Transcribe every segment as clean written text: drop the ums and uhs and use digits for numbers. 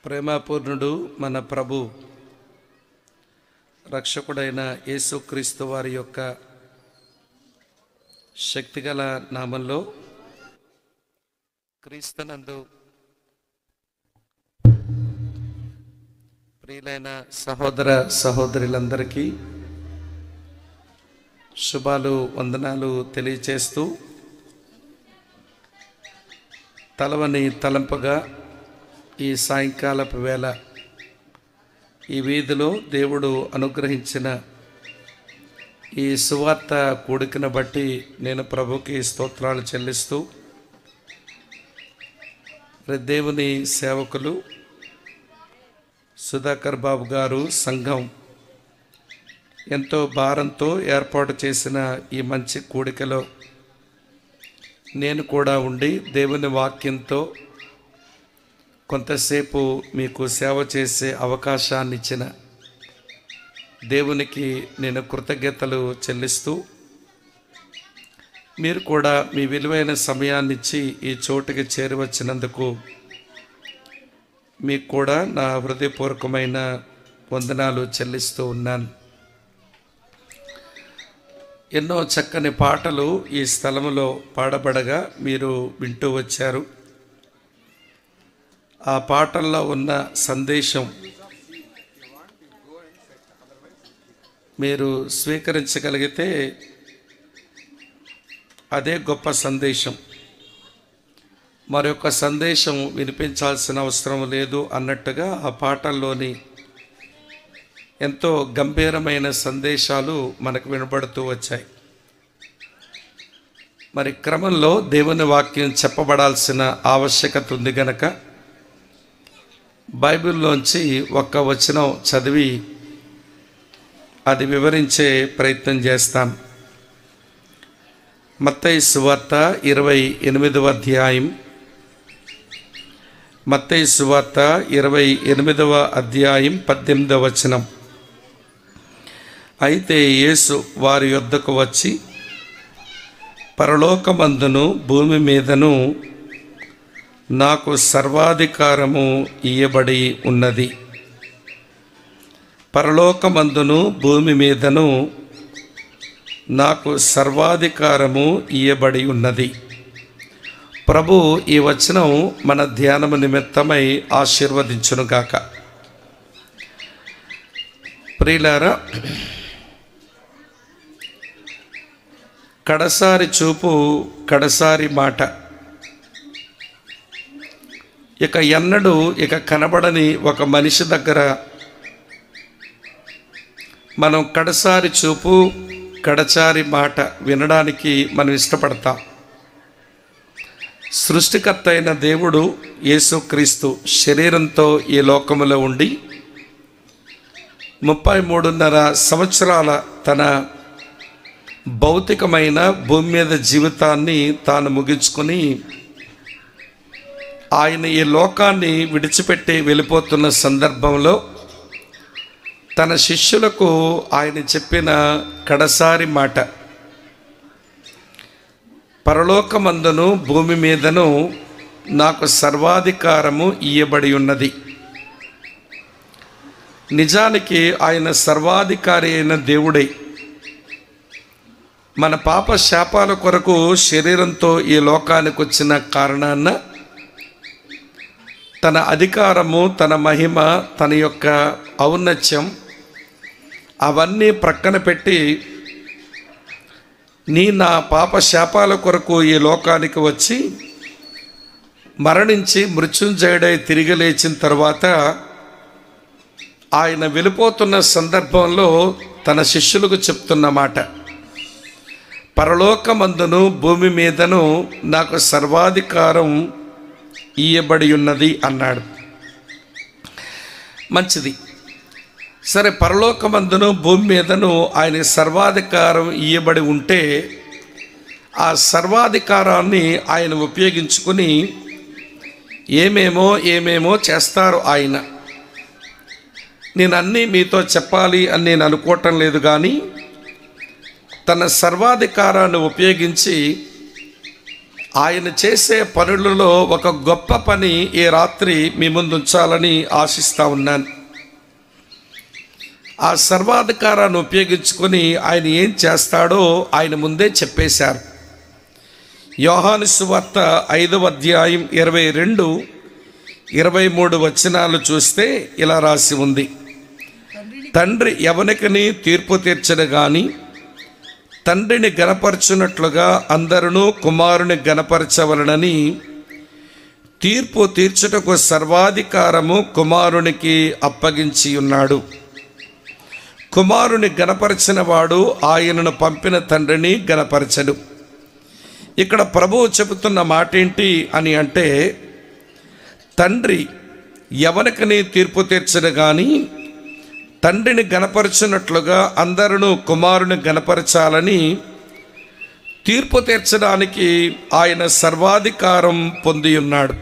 ప్రేమపూర్ణుడు మన ప్రభు రక్షకుడైన యేసుక్రీస్తు వారి యొక్క శక్తిగల నామంలో క్రీస్తునందు ప్రియులైన సహోదర సహోదరులందరికీ శుభాలు వందనాలు తెలియచేస్తూ తలవని తలంపగా ఈ సాయంకాలపు వేళ ఈ వీధిలో దేవుడు అనుగ్రహించిన ఈ సువార్త కూడికను బట్టి నేను ప్రభుకి స్తోత్రాలు చెల్లిస్తూ దేవుని సేవకులు సుధాకర్ బాబు గారు సంఘం ఎంతో భారంతో ఏర్పాటు చేసిన ఈ మంచి కూడికలో నేను కూడా ఉండి దేవుని వాక్యంతో కొంతసేపు మీకు సేవ చేసే అవకాశాన్ని ఇచ్చిన దేవునికి నేను కృతజ్ఞతలు చెల్లిస్తూ మీరు కూడా మీ విలువైన సమయాన్ని ఇచ్చి ఈ చోటుకి చేరువచ్చినందుకు మీకు కూడా నా హృదయపూర్వకమైన వందనాలు చెల్లిస్తూ ఉన్నాను. ఎన్నో చక్కని పాటలు ఈ స్థలంలో పాడబడగా మీరు వింటూ వచ్చారు. ఆ పాటల్లో ఉన్న సందేశం మీరు స్వీకరించగలిగితే అదే గొప్ప సందేశం. మరొక సందేశం వినిపించాల్సిన అవసరం లేదు అన్నట్టుగా ఆ పాటల్లోని ఎంతో గంభీరమైన సందేశాలు మనకు వినబడుతూ వచ్చాయి. మరి క్రమంలో దేవుని వాక్యం చెప్పబడాల్సిన ఆవశ్యకత ఉంది గనక బైబిల్లోంచి ఒక్క వచనం చదివి అది వివరించే ప్రయత్నం చేస్తాం. మత్తయి సువార్త 28వ అధ్యాయం, మత్తయి సువార్త 28వ అధ్యాయం 18వ వచనం. అయితే యేసు వారి యొద్దకు వచ్చి, పరలోకమందును భూమి మీదను నాకు సర్వాధికారము ఇయ్యబడి ఉన్నది. పరలోకమందును భూమి మీదను నాకు సర్వాధికారము ఇయ్యబడి ఉన్నది. ప్రభు ఈ వచనం మన ధ్యానము నిమిత్తమై ఆశీర్వదించునుగాక. ప్రియులారా, కడసారి చూపు కడసారి మాట. ఇక కనబడని ఒక మనిషి దగ్గర మనం కడసారి చూపు కడచారి మాట వినడానికి మనం ఇష్టపడతాం. సృష్టికర్త అయిన దేవుడు యేసుక్రీస్తు శరీరంతో ఈ లోకములో ఉండి 33.5 సంవత్సరాల తన భౌతికమైన భూమి మీద జీవితాన్ని తాను ముగించుకొని ఆయన ఈ లోకాన్ని విడిచిపెట్టి వెళ్ళిపోతున్న సందర్భంలో తన శిష్యులకు ఆయన చెప్పిన కడసారి మాట, పరలోకమందును భూమి మీదను నాకు సర్వాధికారము ఇయ్యబడి ఉన్నది. నిజానికి ఆయన సర్వాధికారి అయిన దేవుడే. మన పాప శాపాల కొరకు శరీరంతో ఈ లోకానికి వచ్చిన కారణాన తన అధికారము, తన మహిమ, తన యొక్క ఔన్నత్యం అవన్నీ ప్రక్కన పెట్టి నా పాప శాపాల కొరకు ఈ లోకానికి వచ్చి మరణించి మృత్యుంజయుడై తిరిగి లేచిన తర్వాత ఆయన వెళ్ళిపోతున్న సందర్భంలో తన శిష్యులకు చెప్తున్న మాట, పరలోకమందును భూమి మీదను నాకు సర్వాధికారం ఇయ్యబడి ఉన్నది అన్నాడు. మంచిది. సరే, పరలోకమందును భూమి మీదను ఆయన సర్వాధికారం ఇయ్యబడి ఉంటే ఆ సర్వాధికారాన్ని ఆయన ఉపయోగించుకొని ఏమేమో చేస్తారు ఆయన. నేను అన్నీ మీతో చెప్పాలి అని నేను అనుకోవటం లేదు, కానీ తన సర్వాధికారాన్ని ఉపయోగించి ఆయన చేసే పనులలో ఒక గొప్ప పని ఈ రాత్రి మీ ముందు ఉంచాలని ఆశిస్తూ ఉన్నాను. ఆ సర్వాధికారాన్ని ఉపయోగించుకొని ఆయన ఏం చేస్తాడో ఆయన ముందే చెప్పేశారు. యోహాను సువార్త 5వ అధ్యాయం 22, 23 వచనాలు చూస్తే ఇలా రాసి ఉంది: తండ్రి ఎవనికని తీర్పు తీర్చడు గాని తండ్రిని గనపరచునట్లుగా అందరూ కుమారుని గనపరచవలనని తీర్పు తీర్చుటకు సర్వాధికారము కుమారునికి అప్పగించి ఉన్నాడు. కుమారుని గనపరచిన వాడు ఆయనను పంపిన తండ్రిని గనపరచడు. ఇక్కడ ప్రభువు చెబుతున్న మాట ఏంటి అని అంటే, తండ్రి ఎవనికని తీర్పు తీర్చడు కానీ తండ్రిని గనపరచునట్లుగా అందరూ కుమారుని గనపరచాలని తీర్పు తీర్చడానికి ఆయన సర్వాధికారం పొంది ఉన్నాడు.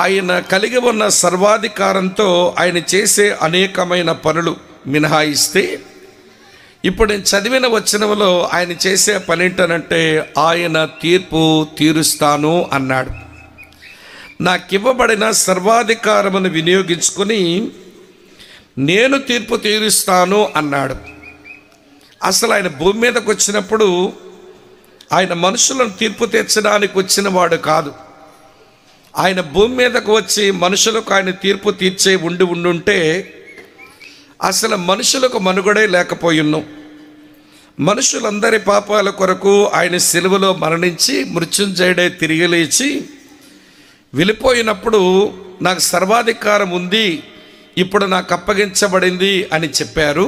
ఆయన కలిగి ఉన్న సర్వాధికారంతో ఆయన చేసే అనేకమైన పనులు మినహాయిస్తే, ఇప్పుడు నేను చదివిన వచనంలో ఆయన చేసే పని ఏంటనంటే, ఆయన తీర్పు తీరుస్తాను అన్నాడు. నాకివ్వబడిన సర్వాధికారమును వినియోగించుకొని నేను తీర్పు తీరుస్తాను అన్నాడు. అసలు ఆయన భూమి మీదకి వచ్చినప్పుడు ఆయన మనుషులను తీర్పు తీర్చడానికి వచ్చిన వాడు కాదు. ఆయన భూమి మీదకు వచ్చి మనుషులకు ఆయన తీర్పు తీర్చే ఉండుంటే అసలు మనుషులకు మనుగడే లేకపోయిన్ను. మనుషులందరి పాపాల కొరకు ఆయన సిలువలో మరణించి మృత్యుంజయుడే తిరిగి లేచి వెళ్ళిపోయినప్పుడు నాకు సర్వాధికారం ఉంది, ఇప్పుడు నాకు అప్పగించబడింది అని చెప్పారు.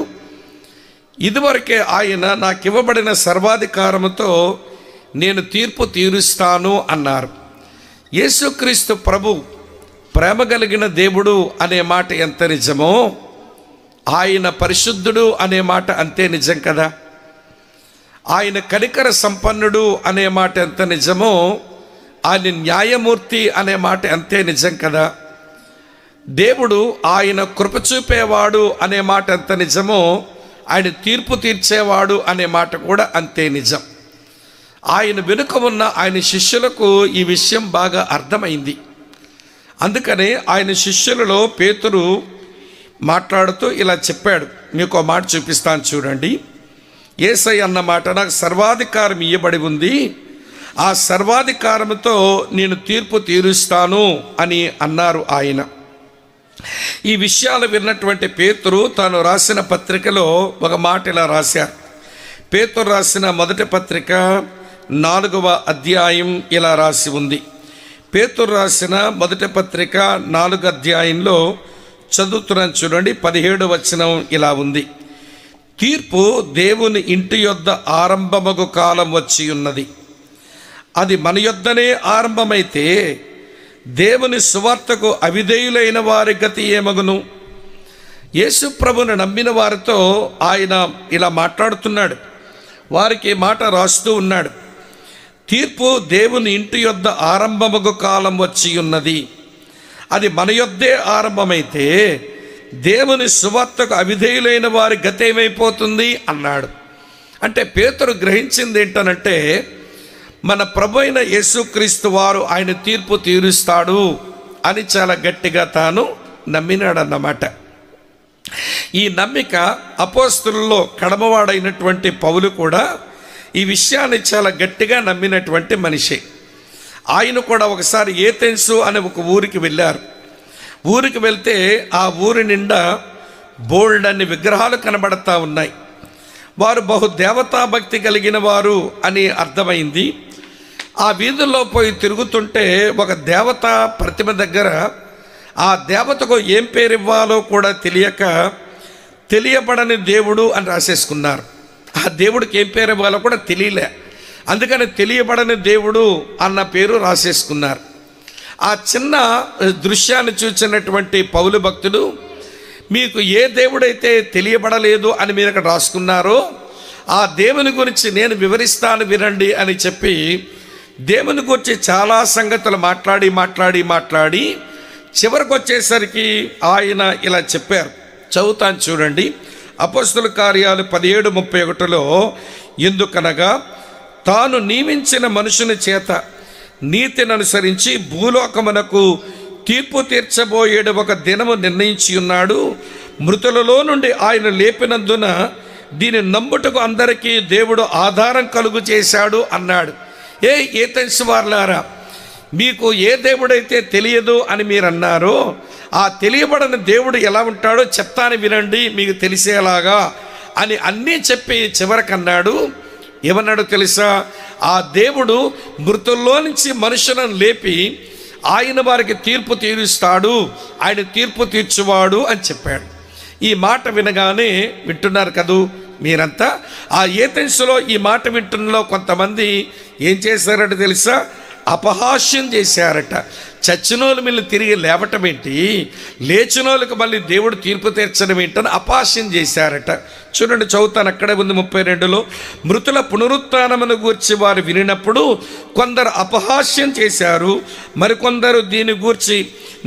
ఇదివరకే ఆయన నాకు ఇవ్వబడిన సర్వాధికారముతో నేను తీర్పు తీరుస్తాను అన్నారు. యేసుక్రీస్తు ప్రభు ప్రేమ కలిగిన దేవుడు అనే మాట ఎంత నిజమో, ఆయన పరిశుద్ధుడు అనే మాట అంతే నిజం కదా. ఆయన కనికర సంపన్నుడు అనే మాట ఎంత నిజమో, ఆయన న్యాయమూర్తి అనే మాట అంతే నిజం కదా. దేవుడు ఆయన కృప చూపేవాడు అనే మాట ఎంత నిజమో, ఆయన తీర్పు తీర్చేవాడు అనే మాట కూడా అంతే నిజం. ఆయన వెనుక ఉన్న ఆయన శిష్యులకు ఈ విషయం బాగా అర్థమైంది. అందుకనే ఆయన శిష్యులలో పేతురు మాట్లాడుతూ ఇలా చెప్పాడు. మీకు ఒక మాట చూపిస్తాను చూడండి. యేసయ్య అన్న మాట, నాకు సర్వాధికారం ఇవ్వబడి ఉంది, ఆ సర్వాధికారంతో నేను తీర్పు తీరుస్తాను అని అన్నారు ఆయన. ఈ విషయాలు విన్నటువంటి పేతురు తాను రాసిన పత్రికలో ఒక మాట ఇలా రాశారు. పేతురు రాసిన మొదటి పత్రిక 4వ అధ్యాయం ఇలా రాసి ఉంది. పేతురు రాసిన మొదటి పత్రిక 4వ అధ్యాయంలో చదువుతున్నాను చూడండి. 17వ వచనం ఇలా ఉంది: తీర్పు దేవుని ఇంటి యొద్ద ఆరంభమగు కాలం వచ్చి ఉన్నది. అది మన యొద్దనే ఆరంభమైతే దేవుని సువార్తకు అవిధేయులైన వారి గతి ఏమగును? యేసు ప్రభువును నమ్మిన వారితో ఆయన ఇలా మాట్లాడుతున్నాడు. వారికి మాట రాస్తూ ఉన్నాడు. తీర్పు దేవుని ఇంటి యొద్ద ఆరంభమగు కాలం వచ్చి ఉన్నది. అది మన యొద్దే ఆరంభమైతే దేవుని సువార్తకు అవిధేయులైన వారి గతి ఏమైపోతుంది అన్నాడు. అంటే పేతురు గ్రహించింది ఏంటనంటే, మన ప్రభు అయిన యేసుక్రీస్తు వారు ఆయన తీర్పు తీరుస్తాడు అని చాలా గట్టిగా తాను నమ్మినాడన్నమాట. ఈ నమ్మిక అపోస్తలుల్లో కడమవాడైనటువంటి పౌలు కూడా ఈ విషయాన్ని చాలా గట్టిగా నమ్మినటువంటి మనిషి. ఆయన కూడా ఒకసారి ఏథెన్సు అనే ఒక ఊరికి వెళ్ళారు. ఊరికి వెళ్తే ఆ ఊరి నిండా బోల్డ్ అన్ని విగ్రహాలు కనబడతా ఉన్నాయి. వారు బహు దేవతాభక్తి కలిగిన వారు అని అర్థమైంది. ఆ వీధుల్లో పోయి తిరుగుతుంటే ఒక దేవతా ప్రతిమ దగ్గర ఆ దేవతకు ఏం పేరు ఇవ్వాలో కూడా తెలియక తెలియబడని దేవుడు అని రాసేసుకున్నారు. ఆ దేవుడికి ఏం పేరు ఇవ్వాలో కూడా తెలియలే, అందుకని తెలియబడని దేవుడు అన్న పేరు రాసేసుకున్నారు. ఆ చిన్న దృశ్యాన్ని చూసినటువంటి పౌలు భక్తుడు, మీకు ఏ దేవుడైతే తెలియబడలేదు అని మీరు అక్కడ రాసుకున్నారో ఆ దేవుని గురించి నేను వివరిస్తాను వినండి అని చెప్పి దేవుని గురించి చాలా సంగతులు మాట్లాడి చివరికి వచ్చేసరికి ఆయన ఇలా చెప్పారు. చదువుతాను చూడండి. అపోస్తలుల కార్యాలు 17:31లో, ఎందుకనగా తాను నియమించిన మనుషుని చేత నీతిని అనుసరించి భూలోకమునకు తీర్పు తీర్చబోయేడు ఒక దినము నిర్ణయించి ఉన్నాడు. మృతులలో నుండి ఆయన లేపినందున దీని నమ్ముటకు అందరికీ దేవుడు ఆధారం కలుగు చేశాడు అన్నాడు. ఏథెన్స్ వార్లారా, మీకు ఏ దేవుడైతే తెలియదు అని మీరు అన్నారో, ఆ తెలియబడని దేవుడు ఎలా ఉంటాడో చెప్తాను వినండి మీకు తెలిసేలాగా అని అన్నీ చెప్పి చివరకన్నాడు. ఏమన్నాడు తెలుసా? ఆ దేవుడు మృతుల్లో నుంచి మనుషులను లేపి ఆయన వారికి తీర్పు తీరుస్తాడు, ఆయన తీర్పు తీర్చువాడు అని చెప్పాడు. ఈ మాట వినగానే వింటున్నారు కదూ మీరంతా. ఆ ఏథెన్స్లో ఈ మాట వింటున్నలో కొంతమంది ఏం చేశారట తెలుసా? అపహాస్యం చేశారట. చచ్చినోళ్ళు మిమ్మల్ని తిరిగి లేవటం ఏంటి, లేచినోళ్ళకి మళ్ళీ దేవుడు తీర్పు తీర్చడం ఏంటని అపహాస్యం చేశారట. చూడండి, చదువుతాను, అక్కడే ఉంది 32లో. మృతుల పునరుత్థానమును గూర్చి వారు వినినప్పుడు కొందరు అపహాస్యం చేశారు, మరికొందరు దీని గూర్చి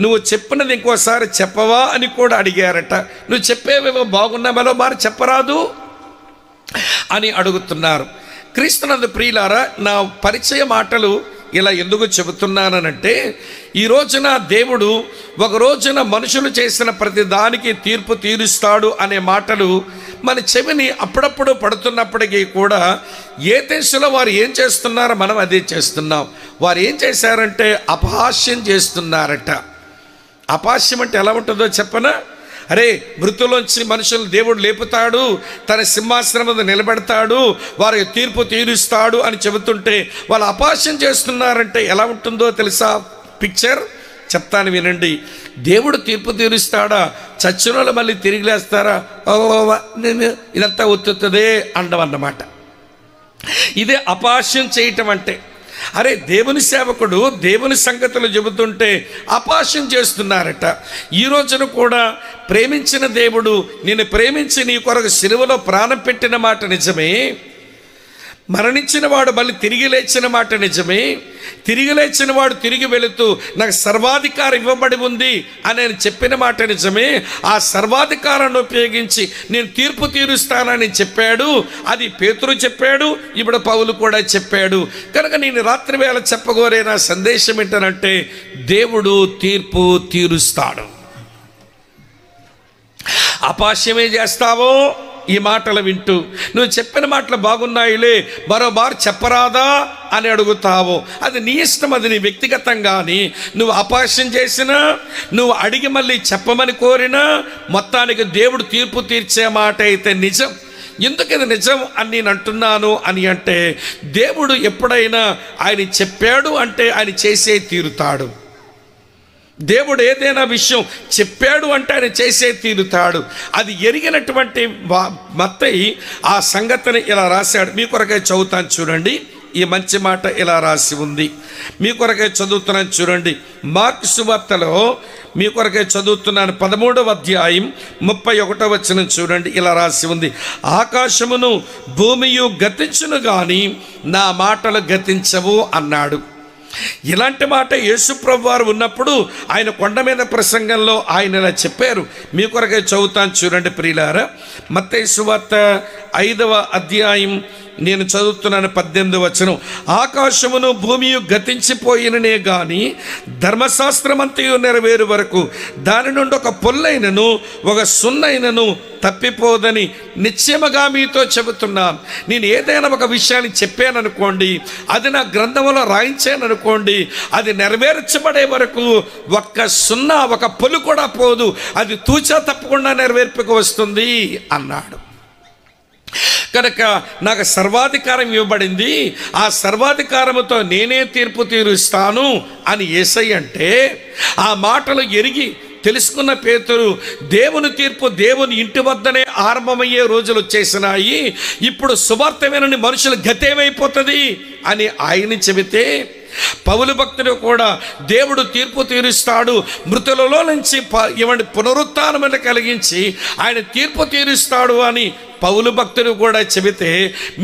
నువ్వు చెప్పినది ఇంకోసారి చెప్పవా అని కూడా అడిగారట. నువ్వు చెప్పేవేవో బాగున్నామలో మరి చెప్పరాదు అని అడుగుతున్నారు. క్రీస్తునందు ప్రియులారా, నా పరిచయ మాటలు ఇలా ఎందుకు చెబుతున్నానంటే, ఈ రోజున దేవుడు ఒక రోజున మనుషులు చేసిన ప్రతి దానికి తీర్పు తీరుస్తాడు అనే మాటలు మన చెవిని అప్పుడప్పుడు పడుతున్నప్పటికీ కూడా ఏ దేశంలో వారు ఏం చేస్తున్నారో మనం అదే చేస్తున్నాం. వారు ఏం చేశారంటే అపహాస్యం చేస్తున్నారట. అపహాస్యం అంటే ఎలా ఉంటుందో చెప్పనా? అరే, మృతులోంచి మనుషులు దేవుడు లేపుతాడు, తన సింహాసనం మీద నిలబెడతాడు, వారికి తీర్పు తీరుస్తాడు అని చెబుతుంటే వాళ్ళు అపహాస్యం చేస్తున్నారంటే ఎలా ఉంటుందో తెలుసా? పిక్చర్ చెప్తాను వినండి. దేవుడు తీర్పు తీరుస్తాడా? చచ్చిన వాళ్ళు మళ్ళీ తిరిగి లేస్తారా? ఇదంతా ఒత్తుతుందే అండం అన్నమాట. ఇదే అపహాస్యం చేయటం అంటే. అరే, దేవుని సేవకుడు దేవుని సంగతులు చెబుతుంటే అపహాస్యం చేస్తున్నారట. ఈ రోజున కూడా ప్రేమించిన దేవుడు నిన్ను ప్రేమించి నీ కొరకు సిలువలో ప్రాణం పెట్టిన మాట నిజమే, మరణించిన వాడు మళ్ళీ తిరిగి లేచిన మాట నిజమే, తిరిగి లేచిన వాడు తిరిగి వెళుతూ నాకు సర్వాధికారం ఇవ్వబడి ఉంది అని నేను చెప్పిన మాట నిజమే. ఆ సర్వాధికారాన్ని ఉపయోగించి నేను తీర్పు తీరుస్తానని చెప్పాడు. అది పేతురు చెప్పాడు, ఇప్పుడు పౌలు కూడా చెప్పాడు. కనుక నేను రాత్రి వేళ చెప్పగోరే నా సందేశం ఏంటనంటే, దేవుడు తీర్పు తీరుస్తాడు. అపహాస్యమే చేస్తావో ఈ మాటలు వింటూ, నువ్వు చెప్పిన మాటలు బాగున్నాయిలే మరోబారు చెప్పరాదా అని అడుగుతావు. అది నీ ఇష్టం, అది నీ వ్యక్తిగతంగాని. నువ్వు అపహాస్యం చేసినా, నువ్వు అడిగి మళ్ళీ చెప్పమని కోరినా, మొత్తానికి దేవుడు తీర్పు తీర్చే మాట అయితే నిజం. ఎందుకు ఇది నిజం అని నేను అంటున్నాను అని అంటే, దేవుడు ఎప్పుడైనా ఆయన చెప్పాడు అంటే ఆయన చేసే తీరుతాడు. దేవుడు ఏదైనా విషయం చెప్పాడు అంటే ఆయన చేసే తీరుతాడు. అది ఎరిగినటువంటి మత్తయి ఆ సంగతిని ఇలా రాశాడు. మీ కొరకై చదువుతాను చూడండి. ఈ మంచి మాట ఇలా రాసి ఉంది, మీ కొరకై చదువుతున్నాను చూడండి. మార్కు సువార్తలో మీ కొరకై చదువుతున్నాను 13వ అధ్యాయం 31వ వచనం చూడండి. ఇలా రాసి ఉంది, ఆకాశమును భూమియు గతించును గాని నా మాటలు గతించవు అన్నాడు. ఇలాంటి మాట యేసుప్రభు వారు ఉన్నప్పుడు ఆయన కొండ మీద ప్రసంగంలో ఆయన ఇలా చెప్పారు. మీ కొరకై చదువుతాను చూడండి ప్రియులారా. మత్తయి సువార్త 5వ అధ్యాయం నేను చదువుతున్నాను 18వ వచనం. ఆకాశమును భూమియు గతించిపోయిననే గాని ధర్మశాస్త్రమంతయు నెరవేరు వరకు దాని నుండి ఒక పొల్లైనను ఒక సున్నైనను తప్పిపోదని నిశ్చయముగా మీతో చెబుతున్నాను. నేను ఏదైనా ఒక విషయాన్ని చెప్పాననుకోండి, అది నా గ్రంథంలో రాయించాననుకోండి, అది నెరవేర్చబడే వరకు ఒక్క సున్నా ఒక పొల్లు కూడా పోదు, అది తూచా తప్పకుండా నెరవేర్పుకు వస్తుంది అన్నాడు. కనుక నాకు సర్వాధికారం ఇవ్వబడింది, ఆ సర్వాధికారముతో నేనే తీర్పు తీరుస్తాను అని యేసయ్య అంటే, ఆ మాటలు ఎరిగి తెలుసుకున్న పేతురు, దేవుని తీర్పు దేవుని ఇంటి వద్దనే ఆరంభమయ్యే రోజులు వచ్చేసినాయి, ఇప్పుడు సువార్త వినని మనుషుల గతేమైపోతుంది అని ఆయన చెబితే, పౌలు భక్తుడు కూడా దేవుడు తీర్పు తీరుస్తాడు, మృతులలో నుంచి పునరుత్థానమును కలిగించి ఆయన తీర్పు తీరుస్తాడు అని పౌలు భక్తుడు కూడా చెబితే,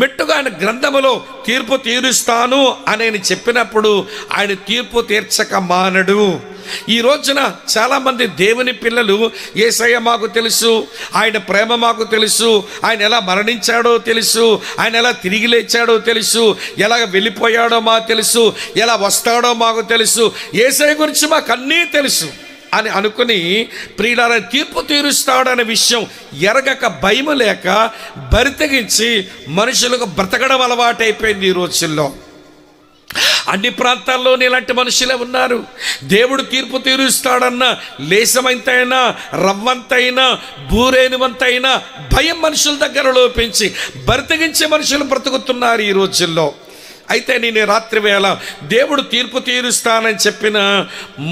మెట్టుగా ఆయన గ్రంథములో తీర్పు తీరుస్తాను అని చెప్పినప్పుడు ఆయన తీర్పు తీర్చక మానడు. ఈ రోజున చాలామంది దేవుని పిల్లలు యేసయ్య మాకు తెలుసు, ఆయన ప్రేమ మాకు తెలుసు, ఆయన ఎలా మరణించాడో తెలుసు, ఆయన ఎలా తిరిగి లేచాడో తెలుసు, ఎలా వెళ్ళిపోయాడో మాకు తెలుసు, ఎలా వస్తాడో మాకు తెలుసు, యేసయ్య గురించి మాకు అన్నీ తెలుసు అని అనుకుని ప్రియులారా తీర్పు తీరుస్తాడనే విషయం ఎరగక, భయం లేక బరితెగించి మనుషులకు బ్రతకడం అలవాటైపోయింది ఈ రోజుల్లో. అన్ని ప్రాంతాల్లోనే ఇలాంటి మనుషులే ఉన్నారు. దేవుడు తీర్పు తీరుస్తాడన్న లేశమంతైనా, రవ్వంతైనా, బూరేనువంతైనా భయం మనుషుల దగ్గర లోపించి బరితెగించే మనుషులు బ్రతుకుతున్నారు ఈ రోజుల్లో. అయితే నేను రాత్రి వేళ దేవుడు తీర్పు తీరుస్తానని చెప్పిన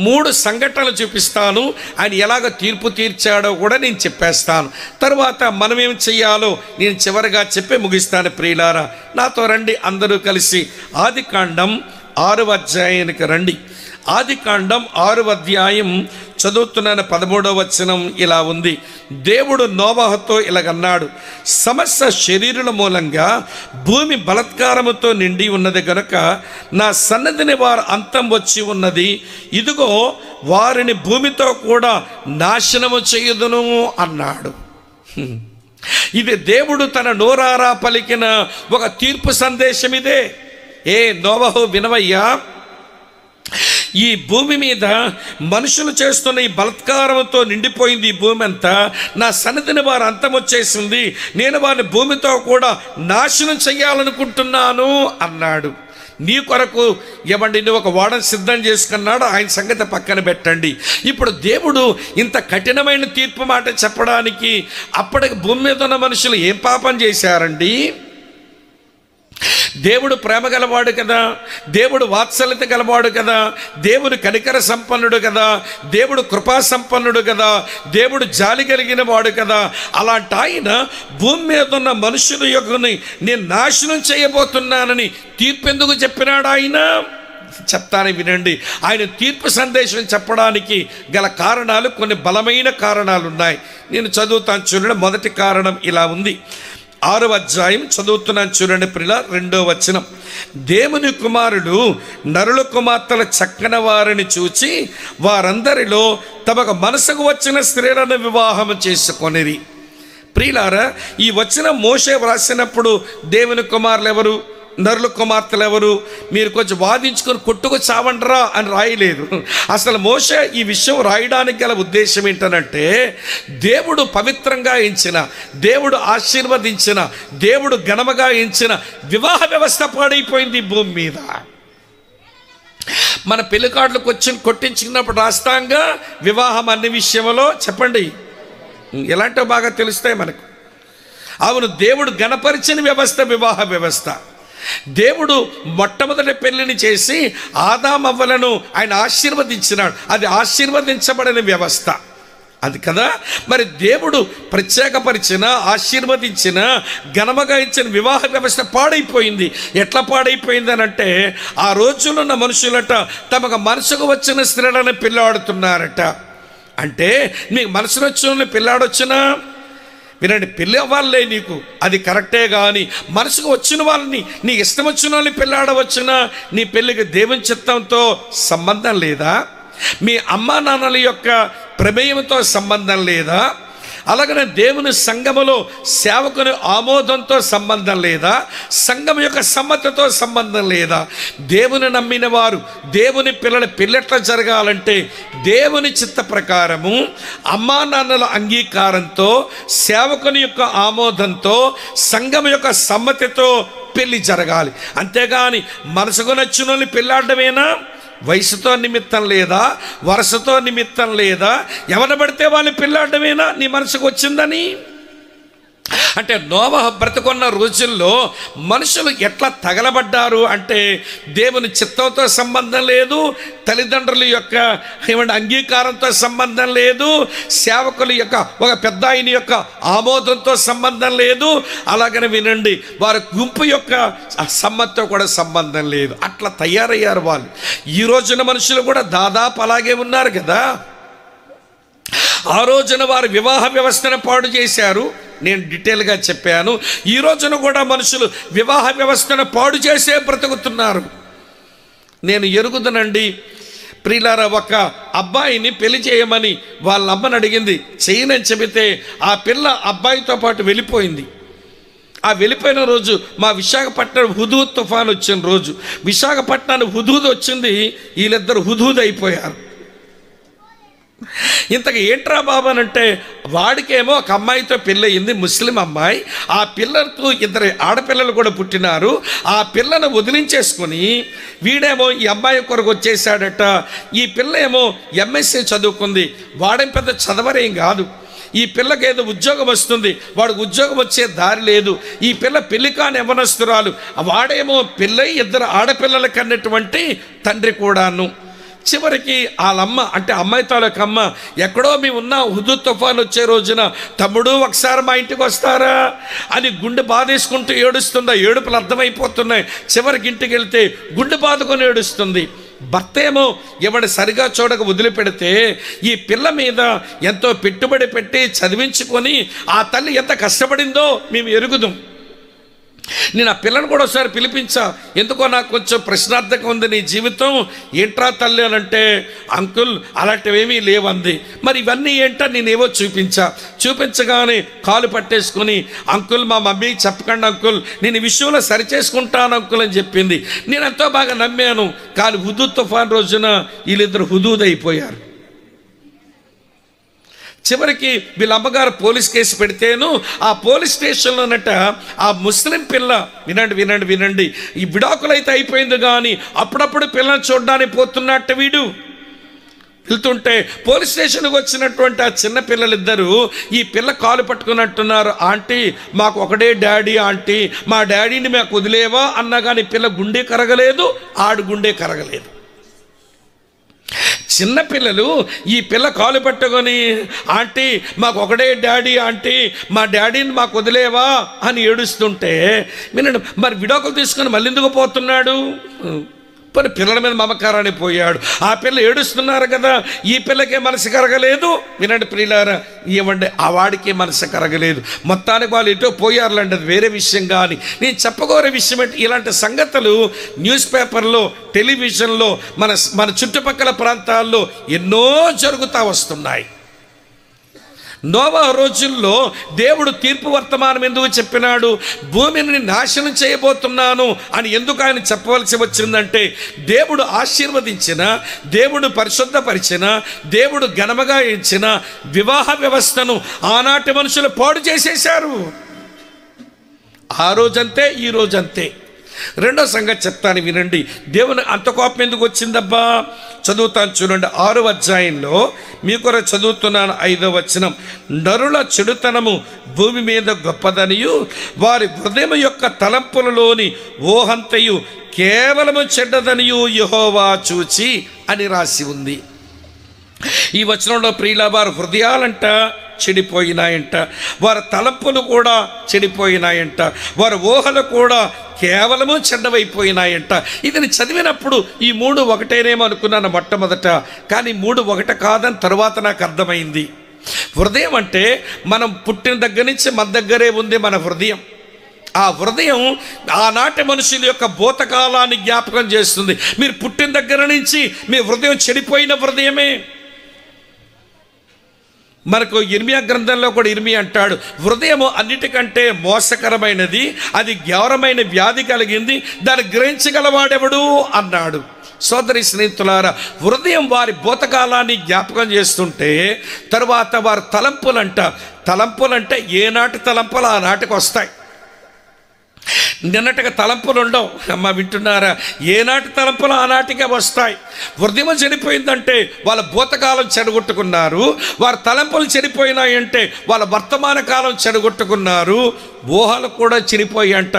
3 సంఘటనలు చూపిస్తాను. ఆయన ఎలాగ తీర్పు తీర్చాడో కూడా నేను చెప్పేస్తాను. తర్వాత మనం ఏం చెయ్యాలో నేను చివరిగా చెప్పి ముగిస్తాను. ప్రియులారా, నాతో రండి, అందరూ కలిసి ఆదికాండం 6వ అధ్యాయానికి రండి. ఆదికాండం 6వ అధ్యాయం చదువుతున్నాను. 13వ వచనం ఇలా ఉంది. దేవుడు నోవహుతో ఇలాగన్నాడు, సమస్త శరీరుల మూలంగా భూమి బలత్కారముతో నిండి ఉన్నది గనుక నా సన్నిధిని వారు అంతం వచ్చి ఉన్నది. ఇదిగో వారిని భూమితో కూడా నాశనము చేయుదును అన్నాడు. ఇది దేవుడు తన నోరారా పలికిన ఒక తీర్పు సందేశం ఇదే. ఏ నోవహు వినవయ్యా, ఈ భూమి మీద మనుషులు చేస్తున్న ఈ బలత్కారంతో నిండిపోయింది ఈ భూమి అంతా. నా సన్నిధిని వారు అంతం వచ్చేసింది, నేను వారిని భూమితో కూడా నాశనం చెయ్యాలనుకుంటున్నాను అన్నాడు. నీ కొరకు ఏమండి నువ్వు ఒక ఓడను సిద్ధం చేసుకున్నాడు, ఆయన సంగతి పక్కన పెట్టండి. ఇప్పుడు దేవుడు ఇంత కఠినమైన తీర్పు మాట చెప్పడానికి అప్పటికి భూమి మీద ఉన్న మనుషులు ఏం పాపం చేశారండి? దేవుడు ప్రేమ గలవాడు కదా, దేవుడు వాత్సల్యత గలవాడు కదా, దేవుడు కనికర సంపన్నుడు కదా, దేవుడు కృపా సంపన్నుడు కదా, దేవుడు జాలి కలిగిన వాడు కదా. అలాంటి ఆయన భూమి మీద ఉన్న మనుషుల యొక్కని నేను నాశనం చేయబోతున్నానని తీర్పు ఎందుకు చెప్పినాడు ఆయన? చెప్తాను వినండి. ఆయన తీర్పు సందేశం చెప్పడానికి గల కారణాలు, కొన్ని బలమైన కారణాలు ఉన్నాయి. నేను చదువుతాను చూడండి. మొదటి కారణం ఇలా ఉంది. 6వ అధ్యాయం చదువుతున్నాను చూడండి ప్రియుల, 2వ వచనం. దేవుని కుమారుడు నరుల కుమార్తెల చక్కని వారిని చూచి వారందరిలో తమకు మనసుకు వచ్చిన స్త్రీలను వివాహం చేసుకొనిరి. ప్రియులారా, ఈ వచనం మోషే వ్రాసినప్పుడు దేవుని కుమారులు ఎవరు, నరుల కుమార్తెలు ఎవరు, మీరు కొంచెం వాదించుకొని కొట్టుకు చావండరా అని రాయలేదు. అసలు మోషే ఈ విషయం రాయడానికి గల ఉద్దేశం ఏంటనంటే, దేవుడు పవిత్రంగా ఎంచిన, దేవుడు ఆశీర్వదించిన, దేవుడు ఘనముగా ఎంచిన వివాహ వ్యవస్థ పాడైపోయింది భూమి మీద. మన పెళ్లి కార్డులు కొట్టించుకున్నప్పుడు రాస్తాంగా వివాహం అన్ని విషయంలో చెప్పండి, ఎలాంటివి బాగా తెలుస్తాయి మనకు. అవును, దేవుడు ఘనపరిచిన వ్యవస్థ వివాహ వ్యవస్థ. దేవుడు మొట్టమొదటి పెళ్లిని చేసి ఆదామవ్వలను ఆయన ఆశీర్వదించినాడు. అది ఆశీర్వదించబడిన వ్యవస్థ అది కదా. మరి దేవుడు ప్రత్యేకపరిచిన, ఆశీర్వదించిన, ఘనముగా ఇచ్చిన వివాహ వ్యవస్థ పాడైపోయింది. ఎట్లా పాడైపోయింది అని అంటే, ఆ రోజుల్లో ఉన్న మనుషులట తమకు మనసుకు వచ్చిన స్త్రీలను పెళ్ళాడుతున్నారట. అంటే మీకు మనసుకు వచ్చిన పెళ్ళాడొచ్చినా వినండి, పెళ్ళి అవ్వాలే నీకు, అది కరెక్టే. కానీ మనసుకు వచ్చిన వాళ్ళని, నీ ఇష్టం వచ్చిన వాళ్ళని పెళ్ళాడవచ్చునా? నీ పెళ్ళికి దేవుని చిత్తంతో సంబంధం లేదా? మీ అమ్మా నాన్నల యొక్క ప్రమేయంతో సంబంధం లేదా? అలాగనే దేవుని సంఘములో సేవకుని ఆమోదంతో సంబంధం లేదా? సంఘం యొక్క సమ్మతితో సంబంధం లేదా? దేవుని నమ్మిన వారు, దేవుని పిల్లల పెళ్ళెట్లా జరగాలంటే దేవుని చిత్త ప్రకారము, అమ్మా నాన్నల అంగీకారంతో, సేవకుని యొక్క ఆమోదంతో, సంఘం యొక్క సమ్మతితో పెళ్ళి జరగాలి. అంతేగాని మనసుకు నచ్చిన వాళ్ళని పెళ్ళాడమేనా? వయసుతో నిమిత్తం లేదా, వరుసతో నిమిత్తం లేదా, ఎవరు పడితే వాళ్ళు పెళ్ళాడమేనా నీ మనసుకు వచ్చిందని? అంటే నోవహు బ్రతుకున్న రోజుల్లో మనుషులు ఎట్లా తగలబడ్డారు అంటే, దేవుని చిత్తంతో సంబంధం లేదు, తల్లిదండ్రుల యొక్క అంగీకారంతో సంబంధం లేదు, సేవకుల యొక్క ఒక పెద్ద ఆయన యొక్క ఆమోదంతో సంబంధం లేదు, అలాగని వినండి వారి గుంపు యొక్క సమ్మతితో కూడా సంబంధం లేదు. అట్లా తయారయ్యారు వాళ్ళు. ఈ రోజున మనుషులు కూడా దాదాపు అలాగే ఉన్నారు కదా. ఆ రోజున వారు వివాహ వ్యవస్థను పాడు చేశారు, నేను డీటెయిల్గా చెప్పాను. ఈ రోజున కూడా మనుషులు వివాహ వ్యవస్థను పాడు చేసే బ్రతుకుతున్నారు. నేను ఎరుగుదనండి, ప్రియులారా, ఒక అబ్బాయిని పెళ్లి చేయమని వాళ్ళ అమ్మని అడిగింది. చేయనని చెబితే ఆ పిల్ల అబ్బాయితో పాటు వెళ్ళిపోయింది. ఆ వెళ్ళిపోయిన రోజు మా విశాఖపట్నం హుదూద్ తుఫాన్ వచ్చిన రోజు, విశాఖపట్నానికి హుదూద్ వచ్చింది. వీళ్ళిద్దరు హుదూద్ అయిపోయారు. ఇంతకు ఏంట్రా బాబు అని అంటే, వాడికేమో ఒక అమ్మాయితో పెళ్ళయింది, ముస్లిం అమ్మాయి. ఆ పిల్లలతో ఇద్దరు ఆడపిల్లలు కూడా పుట్టినారు. ఆ పిల్లను వదిలించేసుకొని వీడేమో ఈ అమ్మాయి కొరకు వచ్చేసాడట. ఈ పిల్ల ఏమో ఎంఎస్సీ చదువుకుంది, వాడేం పెద్ద చదవరేం కాదు. ఈ పిల్లకి ఏదో ఉద్యోగం వస్తుంది, వాడికి ఉద్యోగం వచ్చే దారి లేదు. ఈ పిల్ల పెళ్లి కాని యవ్వనస్తురాలు, వాడేమో పెళ్ళై ఇద్దరు ఆడపిల్లలకి అన్నటువంటి తండ్రి కూడాను. చివరికి వాళ్ళమ్మ అంటే అమ్మాయి తాలూకు అమ్మ, ఎక్కడో మేము ఉన్న హుదూద్ తుఫాన్ వచ్చే రోజున తమ్ముడు ఒకసారి మా ఇంటికి వస్తారా అని గుండె బాధేసుకుంటూ ఏడుస్తుందా. ఏడుపులు అర్థమైపోతున్నాయి. చివరికి ఇంటికి వెళ్తే గుండె బాదుకొని ఏడుస్తుంది. భర్త ఏమో ఎవడు సరిగా చూడక వదిలిపెడితే ఈ పిల్ల మీద ఎంతో పెట్టుబడి పెట్టి చదివించుకొని ఆ తల్లి ఎంత కష్టపడిందో మేము ఎరుగుదాం. నేను ఆ పిల్లను కూడా ఒకసారి పిలిపించా. ఎందుకో నాకు కొంచెం ప్రశ్నార్థకం ఉంది నీ జీవితం, ఏంట్రా తల్లి అని అంటే, అంకుల్ అలాంటివేమీ లేవంది. మరి ఇవన్నీ ఏంటో నేనేవో చూపించగానే కాలు పట్టేసుకొని, అంకుల్ మా మమ్మీ చెప్పకండి అంకుల్, నేను ఈ విషయంలో సరిచేసుకుంటాను అంకుల్ అని చెప్పింది. నేను ఎంతో బాగా నమ్మాను. కానీ హుదూద్ తుఫాన్ రోజున వీళ్ళిద్దరు హుదూద్ అయిపోయారు. చివరికి వీళ్ళ అమ్మగారు పోలీస్ కేసు పెడితేను ఆ పోలీస్ స్టేషన్లోనట ఆ ముస్లిం పిల్ల, వినండి, ఈ విడాకులు అయితే అయిపోయింది కానీ అప్పుడప్పుడు పిల్లని చూడడానికి పోతున్నట్ట వీడు. వెళ్తుంటే పోలీస్ స్టేషన్కి వచ్చినటువంటి ఆ చిన్న పిల్లలిద్దరూ ఈ పిల్ల కాలు పట్టుకున్నట్టున్నారు. ఆంటీ మాకు ఒకడే డాడీ ఆంటీ, మా డాడీని మాకు వదిలేవా అన్నా కానీ పిల్ల గుండె కరగలేదు, ఆడు గుండె కరగలేదు. చిన్నపిల్లలు ఈ పిల్ల కాలు పట్టుకొని ఆంటీ మాకు ఒకడే డాడీ ఆంటీ, మా డాడీని మాకు వదిలేవా అని ఏడుస్తుంటే వినండి, మరి విడాకులు తీసుకొని మళ్ళీ ఎందుకు పోతున్నాడు? మరి పిల్లల మీద మమకారాన్ని పోయాడు. ఆ పిల్ల ఏడుస్తున్నారు కదా, ఈ పిల్లకే మనసు కరగలేదు. వినండి ప్రియులారా, ఏమండి ఆ వాడికే మనసు కరగలేదు. మొత్తానికి వాళ్ళు ఎటో పోయారులండి, అది వేరే విషయం. కానీ నేను చెప్పగోరే విషయం ఏంటి, ఇలాంటి సంగతులు న్యూస్ పేపర్లో, టెలివిజన్లో, మన చుట్టుపక్కల ప్రాంతాల్లో ఎన్నో జరుగుతూ వస్తున్నాయి. నోవా రోజుల్లో దేవుడు తీర్పు వర్తమానం ఎందుకు చెప్పినాడు? భూమిని నాశనం చేయబోతున్నాను అని ఎందుకు ఆయన చెప్పవలసి వచ్చిందంటే, దేవుడు ఆశీర్వదించిన, దేవుడు పరిశుద్ధపరిచిన, దేవుడు ఘనముగా ఇచ్చిన వివాహ వ్యవస్థను ఆనాటి మనుషులు పాడు చేసేశారు. ఆ రోజంతే, ఈ రోజంతే. రెండో సంగతి చెప్తాను వినండి. దేవుని అంత కోపం ఎందుకు వచ్చిందబ్బా? చదువుతాను చూడండి. 6వ అధ్యాయంలో మీ కొరకు చదువుతున్నాను 5వ వచనం. నరుల చెడుతనము భూమి మీద గొప్పదనియు వారి హృదయం యొక్క తలంపులలోని ఓహంతయు కేవలము చెడ్డదనియు యెహోవా చూచి అని రాసి ఉంది. ఈ వచనంలో ప్రియుల వారి హృదయాలంట చెడిపోయినాయంట, వారి తలంపులు కూడా చెడిపోయినాయంట, వారి ఊహలు కూడా కేవలము చెడ్డవైపోయినాయంట. ఇది చదివినప్పుడు ఈ 3 ఒకటేనేమో అనుకున్నాను మొట్టమొదట, కానీ 3 ఒకటి కాదని తరువాత నాకు అర్థమైంది. హృదయం అంటే మనం పుట్టిన దగ్గర నుంచి మన దగ్గరే ఉంది మన హృదయం. ఆ హృదయం ఆనాటి మనుషుల యొక్క భూతకాలాన్ని జ్ఞాపకం చేస్తుంది. మీరు పుట్టిన దగ్గర నుంచి మీ హృదయం చెడిపోయిన హృదయమే. మనకు ఇర్మియా గ్రంథంలో కూడా ఇర్మియా అంటాడు, హృదయము అన్నిటికంటే మోసకరమైనది, అది ఘోరమైన వ్యాధి కలిగింది, దాన్ని గ్రహించగలవాడెవడు అన్నాడు. సోదరి స్నేహితులారా, హృదయం వారి భూతకాలాన్ని జ్ఞాపకం చేస్తుంటే తరువాత వారి తలంపులంటే ఏనాటి తలంపులు ఆనాటికి వస్తాయి. నిన్నటిగా తలంపులు ఉండవు. అమ్మ వింటున్నారా? ఏనాటి తలంపులు ఆనాటికే వస్తాయి. హృదయం చెడిపోయిందంటే వాళ్ళ భూతకాలం చెడగొట్టుకున్నారు, వారి తలంపులు చెడిపోయినాయంటే వాళ్ళ వర్తమాన కాలం చెడగొట్టుకున్నారు. ఊహలు కూడా చెడిపోయాయంట.